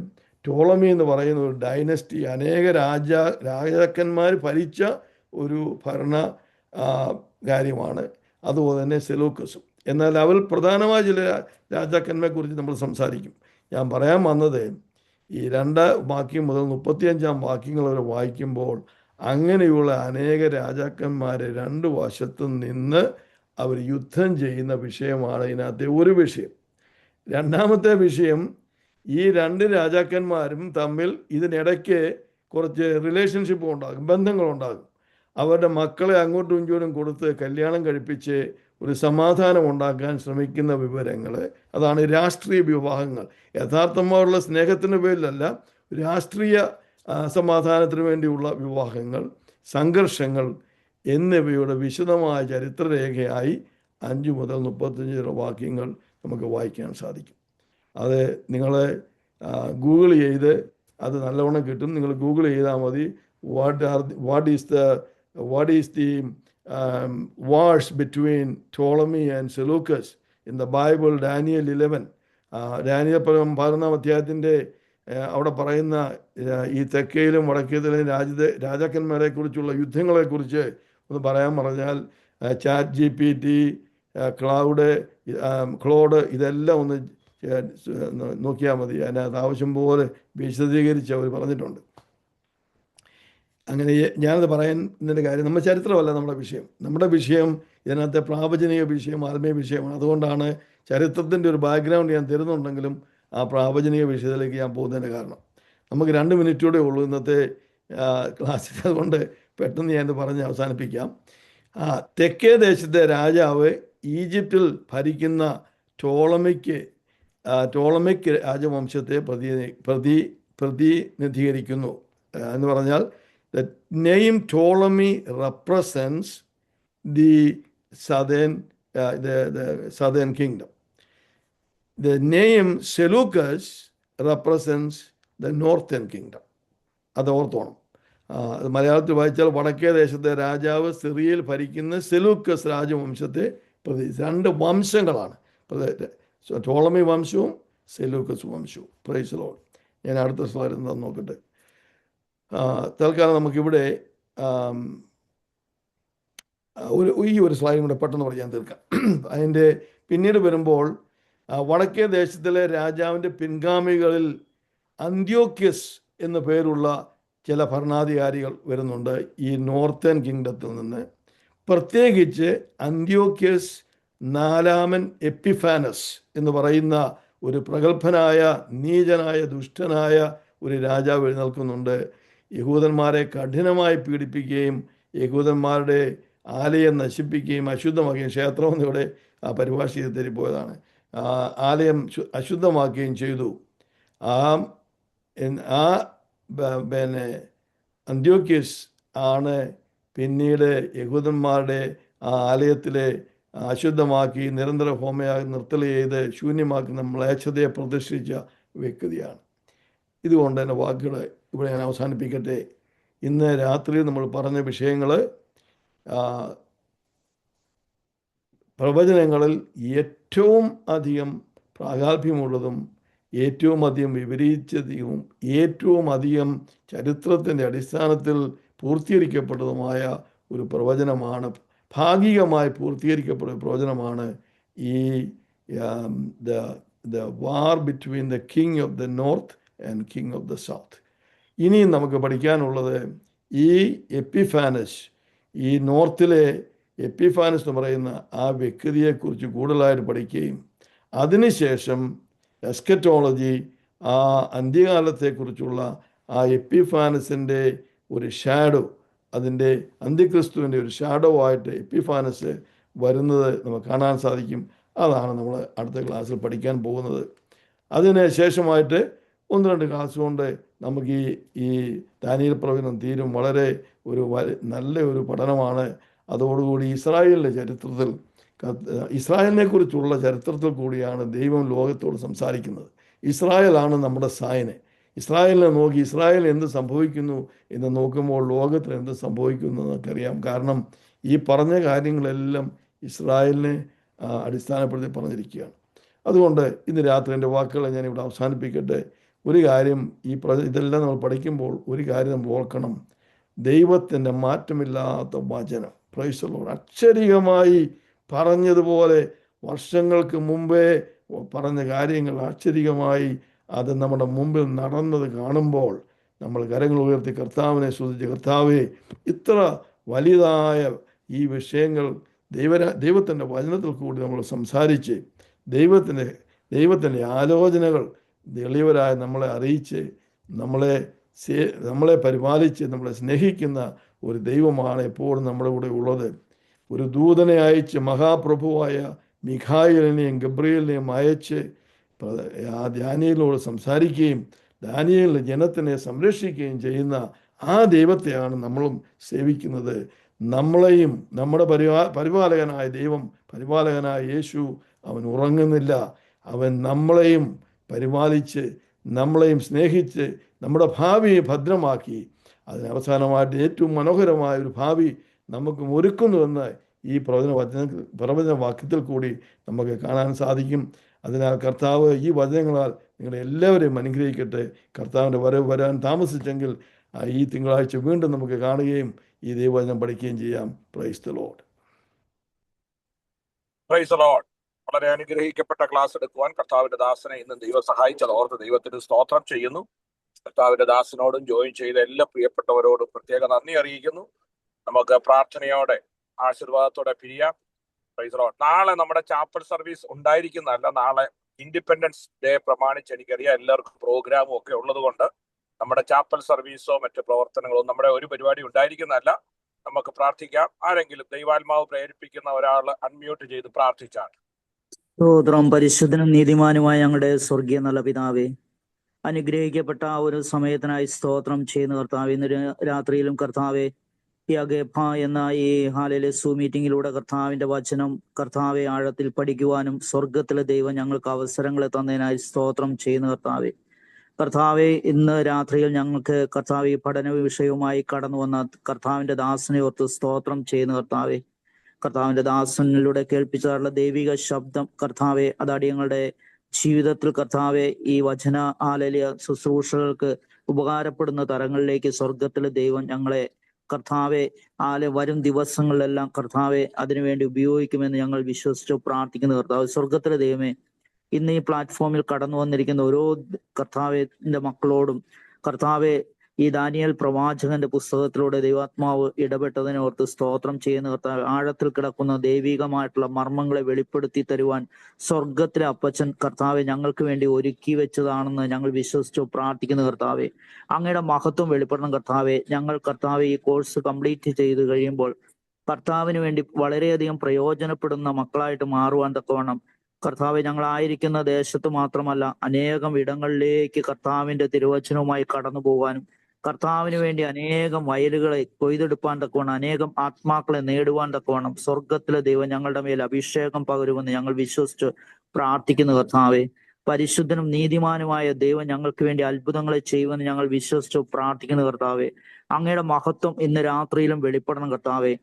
ടോളമി എന്ന് പറയുന്ന ഒരു ഡൈനസ്റ്റി, അനേക രാജാക്കന്മാർ ഭരിച്ച ഒരു ഭരണ കാര്യമാണ്. അതുപോലെ തന്നെ സെലൂക്കസും. എന്നാൽ അവർ പ്രധാനമായ ചില രാജാക്കന്മാരെ കുറിച്ച് നമ്മൾ സംസാരിക്കും. ഞാൻ പറയാൻ വന്നത് ഈ 2 വാക്യം മുതൽ 35 വാക്യങ്ങൾ വരെ വായിക്കുമ്പോൾ അങ്ങനെയുള്ള അനേക രാജാക്കന്മാരെ 2 വശത്തും നിന്ന് അവർ യുദ്ധം ചെയ്യുന്ന വിഷയമാണ് ഇതിനകത്തെ ഒരു വിഷയം. രണ്ടാമത്തെ വിഷയം, ഈ 2 രാജാക്കന്മാരും തമ്മിൽ ഇതിനിടയ്ക്ക് കുറച്ച് റിലേഷൻഷിപ്പ് ഉണ്ടാകും, ബന്ധങ്ങളുണ്ടാകും. അവരുടെ മക്കളെ അങ്ങോട്ടും ഇങ്ങോട്ടും കൊടുത്ത് കല്യാണം കഴിപ്പിച്ച് ഒരു സമാധാനം ഉണ്ടാക്കാൻ ശ്രമിക്കുന്ന വിവരങ്ങൾ, അതാണ് രാഷ്ട്രീയ വിവാഹങ്ങൾ. യഥാർത്ഥമായുള്ള സ്നേഹത്തിൻ്റെ പേരിലല്ല, രാഷ്ട്രീയ സമാധാനത്തിന് വേണ്ടിയുള്ള വിവാഹങ്ങൾ, സംഘർഷങ്ങൾ എന്നിവയുടെ വിശദമായ ചരിത്രരേഖയായി 5 മുതൽ 35 വാക്യങ്ങൾ നമുക്ക് വായിക്കാൻ സാധിക്കും. അത് നിങ്ങൾ ഗൂഗിൾ ചെയ്ത് അത് നല്ലവണ്ണം കിട്ടും. നിങ്ങൾ ഗൂഗിൾ ചെയ്താൽ മതി, what is the wars between Ptolemy and Seleucus in the Bible, Daniel 11. Daniel 11 അധ്യായത്തിൻ്റെ അവിടെ പറയുന്ന ഈ തെക്കേയിലും വടക്കേതിലും രാജാക്കന്മാരെ കുറിച്ചുള്ള യുദ്ധങ്ങളെക്കുറിച്ച് ഒന്ന് പറയാൻ പറഞ്ഞാൽ ചാറ്റ് GPT, ക്ലോഡ് ഇതെല്ലാം ഒന്ന് നോക്കിയാൽ മതി. അതിനകത്ത് ആവശ്യം പോലെ വിശദീകരിച്ച് അവർ പറഞ്ഞിട്ടുണ്ട്. അങ്ങനെ ഞാനത് പറയുന്നതിൻ്റെ കാര്യം, നമ്മുടെ ചരിത്രമല്ല നമ്മുടെ വിഷയം ഇതിനകത്തെ പ്രാവചനിക വിഷയം, ആത്മീയ വിഷയമാണ്. അതുകൊണ്ടാണ് ചരിത്രത്തിൻ്റെ ഒരു ബാക്ക്ഗ്രൗണ്ട് ഞാൻ തരുന്നുണ്ടെങ്കിലും ആ പ്രാവചനിക വിഷയത്തിലേക്ക് ഞാൻ പോകുന്നതിൻ്റെ കാരണം. നമുക്ക് 2 മിനിറ്റൂടെ ഉള്ളൂ ഇന്നത്തെ ക്ലാസ്സിൽ, അതുകൊണ്ട് പെട്ടെന്ന് ഞാൻ പറഞ്ഞ് അവസാനിപ്പിക്കാം. തെക്കേ ദേശത്തെ രാജാവ് ഈജിപ്തിൽ ഭരിക്കുന്ന ടോളമിക് രാജവംശത്തെ പ്രതിനിധീകരിക്കുന്നു എന്ന് പറഞ്ഞാൽ, the name Ptolemy represents the southern kingdom. The name Seleucus represents the northern kingdom. അത് ഓർത്തോണം. മലയാളത്തിൽ വായിച്ചാൽ വടക്കേ ദേശത്തെ രാജാവ് സിറിയയിൽ ഭരിക്കുന്ന സെലൂക്കസ് രാജവംശത്തെ 2 വംശങ്ങളാണ്, ടോളമി വംശവും സെലൂക്കസ് വംശവും. Praise the Lord. ഞാൻ അടുത്ത സ്ലൈഡ് എന്താണെന്ന് നോക്കട്ടെ. തൽക്കാലം നമുക്കിവിടെ ഈ ഒരു സ്ലൈഡും കൂടെ പെട്ടെന്ന് പറയാൻ തീർക്കാം. അതിൻ്റെ പിന്നീട് വരുമ്പോൾ വടക്കേ ദേശത്തിലെ രാജാവിൻ്റെ പിൻഗാമികളിൽ അന്ത്യോക്യസ് എന്നു പേരുള്ള ചില ഭരണാധികാരികൾ വരുന്നുണ്ട് ഈ നോർത്തേൺ കിങ്ഡത്തിൽ നിന്ന്. പ്രത്യേകിച്ച് അന്ത്യോക്യസ് 4 എപ്പിഫാനസ് എന്ന് പറയുന്ന ഒരു പ്രഗത്ഭനായ, നീചനായ, ദുഷ്ടനായ ഒരു രാജാവ് എഴുന്നേൽക്കുന്നുണ്ട്. യഹൂദന്മാരെ കഠിനമായി പീഡിപ്പിക്കുകയും യഹൂദന്മാരുടെ ആലയം നശിപ്പിക്കുകയും അശുദ്ധമാക്കുകയും, ക്ഷേത്രം എന്നിവിടെ ആ പരിഭാഷ ചെയ്ത് തെറ്റിപ്പോയതാണ്, ആലയം അശുദ്ധമാക്കുകയും ചെയ്തു. പിന്നെ അന്ത്യോക്യസ് ആണ് പിന്നീട് യഹൂദന്മാരുടെ ആ ആലയത്തിലെ അശുദ്ധമാക്കി നിരന്തര ഹോമയാഗം നിർത്തൽ ചെയ്ത് ശൂന്യമാക്കുന്ന മ്ലേച്ഛതയെ പ്രതിഷ്ഠിച്ച വ്യക്തിയാണ്. ഇതുകൊണ്ട് തന്നെ വാക്കുകൾ ഇവിടെ ഞാൻ അവസാനിപ്പിക്കട്ടെ. ഇന്ന് രാത്രി നമ്മൾ പറഞ്ഞ വിഷയങ്ങൾ പ്രവചനങ്ങളിൽ ഏറ്റവും അധികം പ്രാഗൽഭ്യമുള്ളതും ഏറ്റവും അധികം വിപരീതവും ഏറ്റവും അധികം ചരിത്രത്തിൻ്റെ അടിസ്ഥാനത്തിൽ പൂർത്തീകരിക്കപ്പെട്ടതുമായ ഒരു പ്രവചനമാണ്, ഭാഗികമായി പൂർത്തീകരിക്കപ്പെടുന്ന പ്രവചനമാണ് ഈ the war between the king of the north and king of the south. ഇനിയും നമുക്ക് പഠിക്കാനുള്ളത് ഈ എപ്പിഫാനസ്, ഈ നോർത്തിലെ എപ്പിഫാനസ് എന്ന് പറയുന്ന ആ വ്യക്തിയെക്കുറിച്ച് കൂടുതലായിട്ട് പഠിക്കുകയും അതിനുശേഷം എസ്കറ്റോളജി, ആ അന്ത്യകാലത്തെക്കുറിച്ചുള്ള ആ എപ്പിഫാനസിൻ്റെ ഒരു ഷാഡോ, അതിൻ്റെ അന്ത്യക്രിസ്തുവിൻ്റെ ഒരു ഷാഡോ ആയിട്ട് എപ്പിഫാനസ് വരുന്നത് നമുക്ക് കാണാൻ സാധിക്കും. അതാണ് നമ്മൾ അടുത്ത ക്ലാസ്സിൽ പഠിക്കാൻ പോകുന്നത്. അതിന് ശേഷമായിട്ട് 1-2 ക്ലാസ് കൊണ്ട് നമുക്ക് ഈ ദാനിയേൽ പ്രവചനം തീരും. വളരെ നല്ല ഒരു പഠനമാണ്. അതോടുകൂടി ഇസ്രായേലിൻ്റെ ചരിത്രത്തിൽ, ഇസ്രായേലിനെ കുറിച്ചുള്ള ചരിത്രത്തിൽ കൂടിയാണ് ദൈവം ലോകത്തോട് സംസാരിക്കുന്നത്. ഇസ്രായേലാണ് നമ്മുടെ സായന്. ഇസ്രായേലിനെ നോക്കി ഇസ്രായേൽ എന്ത് സംഭവിക്കുന്നു എന്ന് നോക്കുമ്പോൾ ലോകത്തിൽ എന്ത് സംഭവിക്കുന്നു എന്നൊക്കെറിയാം. കാരണം ഈ പറഞ്ഞ കാര്യങ്ങളെല്ലാം ഇസ്രായേലിനെ അടിസ്ഥാനപ്പെടുത്തി പറഞ്ഞിരിക്കുകയാണ്. അതുകൊണ്ട് ഇന്ന് രാത്രി എൻ്റെ വാക്കുകളെ ഞാനിവിടെ അവസാനിപ്പിക്കട്ടെ. ഒരു കാര്യം, ഇതെല്ലാം നമ്മൾ പഠിക്കുമ്പോൾ ഒരു കാര്യം നമ്മൾ ഓർക്കണം. ദൈവത്തിൻ്റെ മാറ്റമില്ലാത്ത വചനം, പ്രൈസ് ദി ലോർഡ്, അക്ഷരികമായി പറഞ്ഞതുപോലെ വർഷങ്ങൾക്ക് മുമ്പേ പറഞ്ഞ കാര്യങ്ങൾ അക്ഷരികമായി അത് നമ്മുടെ മുമ്പിൽ നടന്നത് കാണുമ്പോൾ നമ്മൾ കരങ്ങൾ ഉയർത്തി കർത്താവിനെ സ്തുതിച്ച്, കർത്താവേ, ഇത്ര വലുതായ ഈ വിഷയങ്ങൾ ദൈവത്തിൻ്റെ വചനത്തിൽ കൂടി നമ്മൾ സംസാരിച്ച് ദൈവത്തിൻ്റെ ആലോചനകൾ എളിയവരായി നമ്മളെ അറിയിച്ച് നമ്മളെ പരിപാലിച്ച് നമ്മളെ സ്നേഹിക്കുന്ന ഒരു ദൈവമാണ് എപ്പോഴും നമ്മുടെ കൂടെ ഉള്ളത്. ഒരു ദൂതനെ അയച്ച് മഹാപ്രഭുവായ മിഖായേലിനെയും ഗബ്രിയേലിനെയും അയച്ച് ദാനിയേലിനോട് സംസാരിക്കുകയും ദാനിയേലിൻ്റെ ജനത്തിനെ സംരക്ഷിക്കുകയും ചെയ്യുന്ന ആ ദൈവത്തെയാണ് നമ്മളും സേവിക്കുന്നത്. നമ്മളെയും നമ്മുടെ പരിപാലകനായ ദൈവം, പരിപാലകനായ യേശു, അവൻ ഉറങ്ങുന്നില്ല. അവൻ നമ്മളെയും പരിപാലിച്ച് നമ്മളെയും സ്നേഹിച്ച് നമ്മുടെ ഭാവിയെ ഭദ്രമാക്കി അതിന് അവസാനമായിട്ട് ഏറ്റവും മനോഹരമായ ഒരു ഭാവി നമുക്ക് ഒരുക്കുന്നുവെന്ന് ഈ പ്രവചന വാക്യത്തിൽ കൂടി നമുക്ക് കാണാൻ സാധിക്കും. അതിനാൽ കർത്താവ് ഈ വചനങ്ങളാൽ നിങ്ങളെ എല്ലാവരെയും അനുഗ്രഹിക്കട്ടെ. കർത്താവിൻ്റെ വരവ് വരാൻ താമസിച്ചെങ്കിൽ ഈ തിങ്കളാഴ്ച വീണ്ടും നമുക്ക് കാണുകയും ഈ ദൈവവചനം പഠിക്കുകയും ചെയ്യാം. Price the Lord. Praise the Lord. വളരെ അനുഗ്രഹിക്കപ്പെട്ട ക്ലാസ് എടുക്കുവാൻ കർത്താവിന്റെ ദാസനെ ഇന്ന് ദൈവം സഹായിച്ചത് ഓർത്ത് ദൈവത്തിന് സ്തോത്രം ചെയ്യുന്നു. കർത്താവിന്റെ ദാസനോടും ജോയിൻ ചെയ്ത എല്ലാ പ്രിയപ്പെട്ടവരോടും പ്രത്യേക നന്ദി അറിയിക്കുന്നു. നമുക്ക് പ്രാർത്ഥനയോടെ ആശീർവാദത്തോടെ പിരിയാം. Praise the Lord. നാളെ നമ്മുടെ ചാപ്പൽ സർവീസ് ഉണ്ടായിരിക്കുന്നതല്ല. നാളെ ഇൻഡിപെൻഡൻസ് ഡേ പ്രമാണിച്ച് എനിക്കറിയാം എല്ലാവർക്കും പ്രോഗ്രാമും ഒക്കെ ഉള്ളത് കൊണ്ട് നമ്മുടെ ചാപ്പൽ സർവീസോ മറ്റു പ്രവർത്തനങ്ങളോ നമ്മുടെ ഒരു പരിപാടി ഉണ്ടായിരിക്കുന്നതല്ല. നമുക്ക് പ്രാർത്ഥിക്കാം. ആരെങ്കിലും ദൈവാത്മാവ് പ്രേരിപ്പിക്കുന്ന ഒരാൾ അൺമ്യൂട്ട് ചെയ്ത് പ്രാർത്ഥിച്ചാൽ. സ്തോത്രം. പരിശുദ്ധനും നീതിമാനുമായ ഞങ്ങളുടെ സ്വർഗീയ നല്ല പിതാവേ, അനുഗ്രഹിക്കപ്പെട്ട ഒരു സമയത്തിനായി സ്തോത്രം ചെയ്യുന്ന കർത്താവേ, ഇന്ന് രാത്രിയിലും കർത്താവേ ഈ അഗേപ്പ എന്ന ഈ ഹാലയിലെ മീറ്റിങ്ങിലൂടെ കർത്താവിന്റെ വചനം കർത്താവെ ആഴത്തിൽ പഠിക്കുവാനും സ്വർഗത്തിലെ ദൈവം ഞങ്ങൾക്ക് അവസരങ്ങൾ തന്നതിനായി സ്തോത്രം ചെയ്യുന്ന കർത്താവെ, ഇന്ന് രാത്രിയിൽ ഞങ്ങൾക്ക് കർത്താവ് ഈ പഠന വിഷയവുമായി കടന്നു വന്ന കർത്താവിന്റെ ദാസനെ ഓർത്ത് സ്തോത്രം ചെയ്യുന്ന കർത്താവിന്റെ ദാസനിലൂടെ കേൾപ്പിച്ചാറുള്ള ദൈവിക ശബ്ദം കർത്താവെ, അത് അടിയങ്ങളുടെ ജീവിതത്തിൽ കർത്താവെ ഈ വചന ഹാലലിയ ശുശ്രൂഷകൾക്ക് ഉപകാരപ്പെടുന്ന തരങ്ങളിലേക്ക് സ്വർഗത്തിലെ ദൈവം ഞങ്ങളെ കർത്താവെ വരും ദിവസങ്ങളിലെല്ലാം കർത്താവെ അതിനുവേണ്ടി ഉപയോഗിക്കുമെന്ന് ഞങ്ങൾ വിശ്വസിച്ചു പ്രാർത്ഥിക്കുന്ന കർത്താവ്. സ്വർഗത്തിലെ ദൈവമേ, ഇന്ന് ഈ പ്ലാറ്റ്ഫോമിൽ കടന്നു വന്നിരിക്കുന്ന ഓരോ കർത്താവിന്റെ മക്കളോടും കർത്താവെ ഈ ദാനിയേൽ പ്രവാചകന്റെ പുസ്തകത്തിലൂടെ ദൈവാത്മാവ് ഇടപെട്ടതിനെ ഓർത്ത് സ്തോത്രം ചെയ്യുന്ന കർത്താവ്, ആഴത്തിൽ കിടക്കുന്ന ദൈവികമായിട്ടുള്ള മർമ്മങ്ങളെ വെളിപ്പെടുത്തി തരുവാൻ സ്വർഗത്തിലെ അപ്പച്ചൻ കർത്താവെ ഞങ്ങൾക്ക് വേണ്ടി ഒരുക്കി വെച്ചതാണെന്ന് ഞങ്ങൾ വിശ്വസിച്ചു പ്രാർത്ഥിക്കുന്ന കർത്താവെ, അങ്ങയുടെ മഹത്വം വെളിപ്പെടണം കർത്താവെ. ഞങ്ങൾ കർത്താവെ ഈ കോഴ്സ് കംപ്ലീറ്റ് ചെയ്ത് കഴിയുമ്പോൾ കർത്താവിന് വേണ്ടി വളരെയധികം പ്രയോജനപ്പെടുന്ന മക്കളായിട്ട് മാറുവാൻ തക്കവണ്ണം കർത്താവെ, ഞങ്ങളായിരിക്കുന്ന ദേശത്ത് മാത്രമല്ല അനേകം ഇടങ്ങളിലേക്ക് കർത്താവിന്റെ തിരുവചനവുമായി കടന്നു പോകാനും കർത്താവിന് വേണ്ടി അനേകം വയലുകളെ കൊയ്തെടുപ്പാൻ തക്കവണ്ണം അനേകം ആത്മാക്കളെ നേടുവാൻ തക്കവണ്ണം സ്വർഗത്തിലെ ദൈവം ഞങ്ങളുടെ മേൽ അഭിഷേകം പകരുമെന്ന് ഞങ്ങൾ വിശ്വസിച്ച് പ്രാർത്ഥിക്കുന്ന കർത്താവെ. പരിശുദ്ധനും നീതിമാനുമായ ദൈവം ഞങ്ങൾക്ക് വേണ്ടി അത്ഭുതങ്ങളെ ചെയ്യുമെന്ന് ഞങ്ങൾ വിശ്വസിച്ചു പ്രാർത്ഥിക്കുന്ന കർത്താവെ. അങ്ങയുടെ മഹത്വം ഇന്ന് രാത്രിയിലും വെളിപ്പെടണം കർത്താവെ.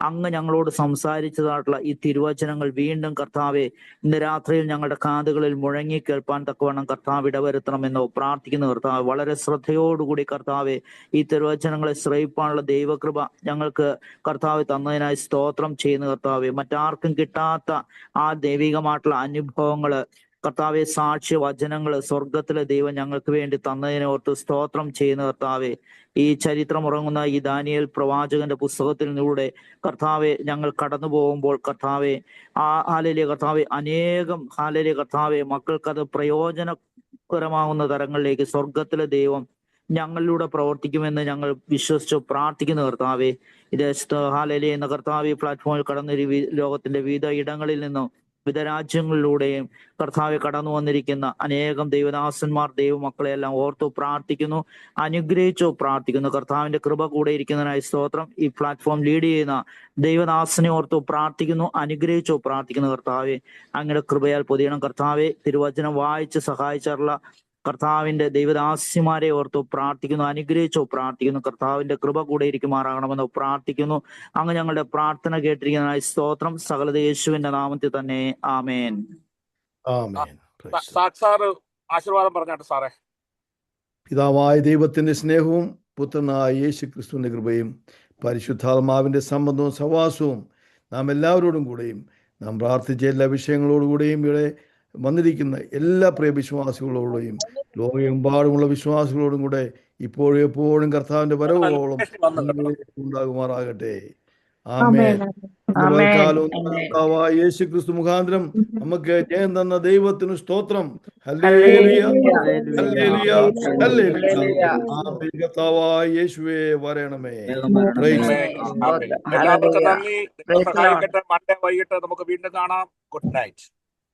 അങ്ങ് ഞങ്ങളോട് സംസാരിച്ചതായിട്ടുള്ള ഈ തിരുവചനങ്ങൾ വീണ്ടും കർത്താവെ ഇന്ന് രാത്രിയിൽ ഞങ്ങളുടെ കാതുകളിൽ മുഴങ്ങി കേൾപ്പാൻ തക്കവണ്ണം കർത്താവ് ഇടവരുത്തണമെന്നോ പ്രാർത്ഥിക്കുന്ന കർത്താവ്. വളരെ ശ്രദ്ധയോടുകൂടി കർത്താവെ ഈ തിരുവചനങ്ങളെ ശ്രയിപ്പാനുള്ള ദൈവകൃപ ഞങ്ങൾക്ക് കർത്താവ് തന്നതിനായി സ്തോത്രം ചെയ്യുന്ന കർത്താവെ. മറ്റാർക്കും കിട്ടാത്ത ആ ദൈവികമായിട്ടുള്ള അനുഭവങ്ങള് കർത്താവെ, സാക്ഷ്യ വചനങ്ങള് സ്വർഗത്തിലെ ദൈവം ഞങ്ങൾക്ക് വേണ്ടി തന്നതിനെ ഓർത്ത് സ്തോത്രം ചെയ്യുന്ന കർത്താവെ. ഈ ചരിത്രം ഉറങ്ങുന്ന ഈ ദാനിയേൽ പ്രവാചകന്റെ പുസ്തകത്തിലൂടെ കർത്താവെ ഞങ്ങൾ കടന്നു പോകുമ്പോൾ കർത്താവെ ഹാലലിയ കർത്താവെ അനേകം ഹാലലിയ കർത്താവെ മക്കൾക്കത് പ്രയോജനകരമാകുന്ന തരങ്ങളിലേക്ക് സ്വർഗത്തിലെ ദൈവം ഞങ്ങളിലൂടെ പ്രവർത്തിക്കുമെന്ന് ഞങ്ങൾ വിശ്വസിച്ചു പ്രാർത്ഥിക്കുന്ന കർത്താവെ. ഈ ദേശത്ത് ഹാലലിയ എന്ന കർത്താവ് ഈ പ്ലാറ്റ്ഫോമിൽ കടന്നൊരു ലോകത്തിന്റെ വിവിധ ഇടങ്ങളിൽ നിന്നും വിവിധ രാജ്യങ്ങളിലൂടെയും കർത്താവെ കടന്നു വന്നിരിക്കുന്ന അനേകം ദൈവദാസന്മാർ ദൈവമക്കളെ എല്ലാം ഓർത്തു പ്രാർത്ഥിക്കുന്നു, അനുഗ്രഹിച്ചു പ്രാർത്ഥിക്കുന്നു. കർത്താവിന്റെ കൃപ കൂടെ ഇരിക്കുന്നതിനായി സ്തോത്രം. ഈ പ്ലാറ്റ്ഫോം ലീഡ് ചെയ്യുന്ന ദൈവദാസനെ ഓർത്തു പ്രാർത്ഥിക്കുന്നു, അനുഗ്രഹിച്ചു പ്രാർത്ഥിക്കുന്നു. കർത്താവെ അങ്ങയുടെ കൃപയാൽ പൊതിയണം. കർത്താവെ തിരുവചനം വായിച്ച് സഹായിച്ചിട്ടുള്ള കർത്താവിന്റെ ദൈവദാസിമാരെ ഓർത്തു പ്രാർത്ഥിക്കുന്നു, അനുഗ്രഹിച്ചു പ്രാർത്ഥിക്കുന്നു. കർത്താവിന്റെ കൃപ കൂടെ ഇരിക്കുമാറാകണമെന്ന് പ്രാർത്ഥിക്കുന്നു. അങ്ങ് ഞങ്ങളുടെ പ്രാർത്ഥന കേട്ടിരിക്കുന്നതിനായി സ്തോത്രം. സകലത യേശുവിന്റെ നാമത്തിൽ തന്നെ. ആമേൻ. ആമേൻ. സാറ് ആശീർവാദം പറഞ്ഞാട്ടെ സാറേ. പിതാവായ ദൈവത്തിന്റെ സ്നേഹവും പുത്രനായ യേശു ക്രിസ്തുവിന്റെ കൃപയും പരിശുദ്ധാത്മാവിന്റെ സംബന്ധവും സഹവാസവും നാം എല്ലാവരോടും കൂടെയും നാം പ്രാർത്ഥിച്ച എല്ലാ വിഷയങ്ങളോടുകൂടെയും ഇവിടെ വന്നിരിക്കുന്ന എല്ലാ പ്രിയ വിശ്വാസികളോടും ലോകമെമ്പാടുമുള്ള വിശ്വാസികളോടും കൂടെ ഇപ്പോഴും എപ്പോഴും കർത്താവിന്റെ വരവോളം ഉണ്ടാകുമാറാകട്ടെ. ആമേൻ. കർത്താവായ യേശു ക്രിസ്തു മുഖാന്തരം നമുക്ക് ജയം തന്ന ദൈവത്തിന് സ്തോത്രം. ഹല്ലേലൂയ, ഹല്ലേലൂയ, ഹല്ലേലൂയ. ആമേൻ. കർത്താവായ യേശുവേ വരണമേ. എല്ലാവർക്കും നന്ദി. സഹായിക്കട്ടെ. മൺഡേ വൈകിട്ട് നമുക്ക് വീണ്ടും കാണാം. Good night.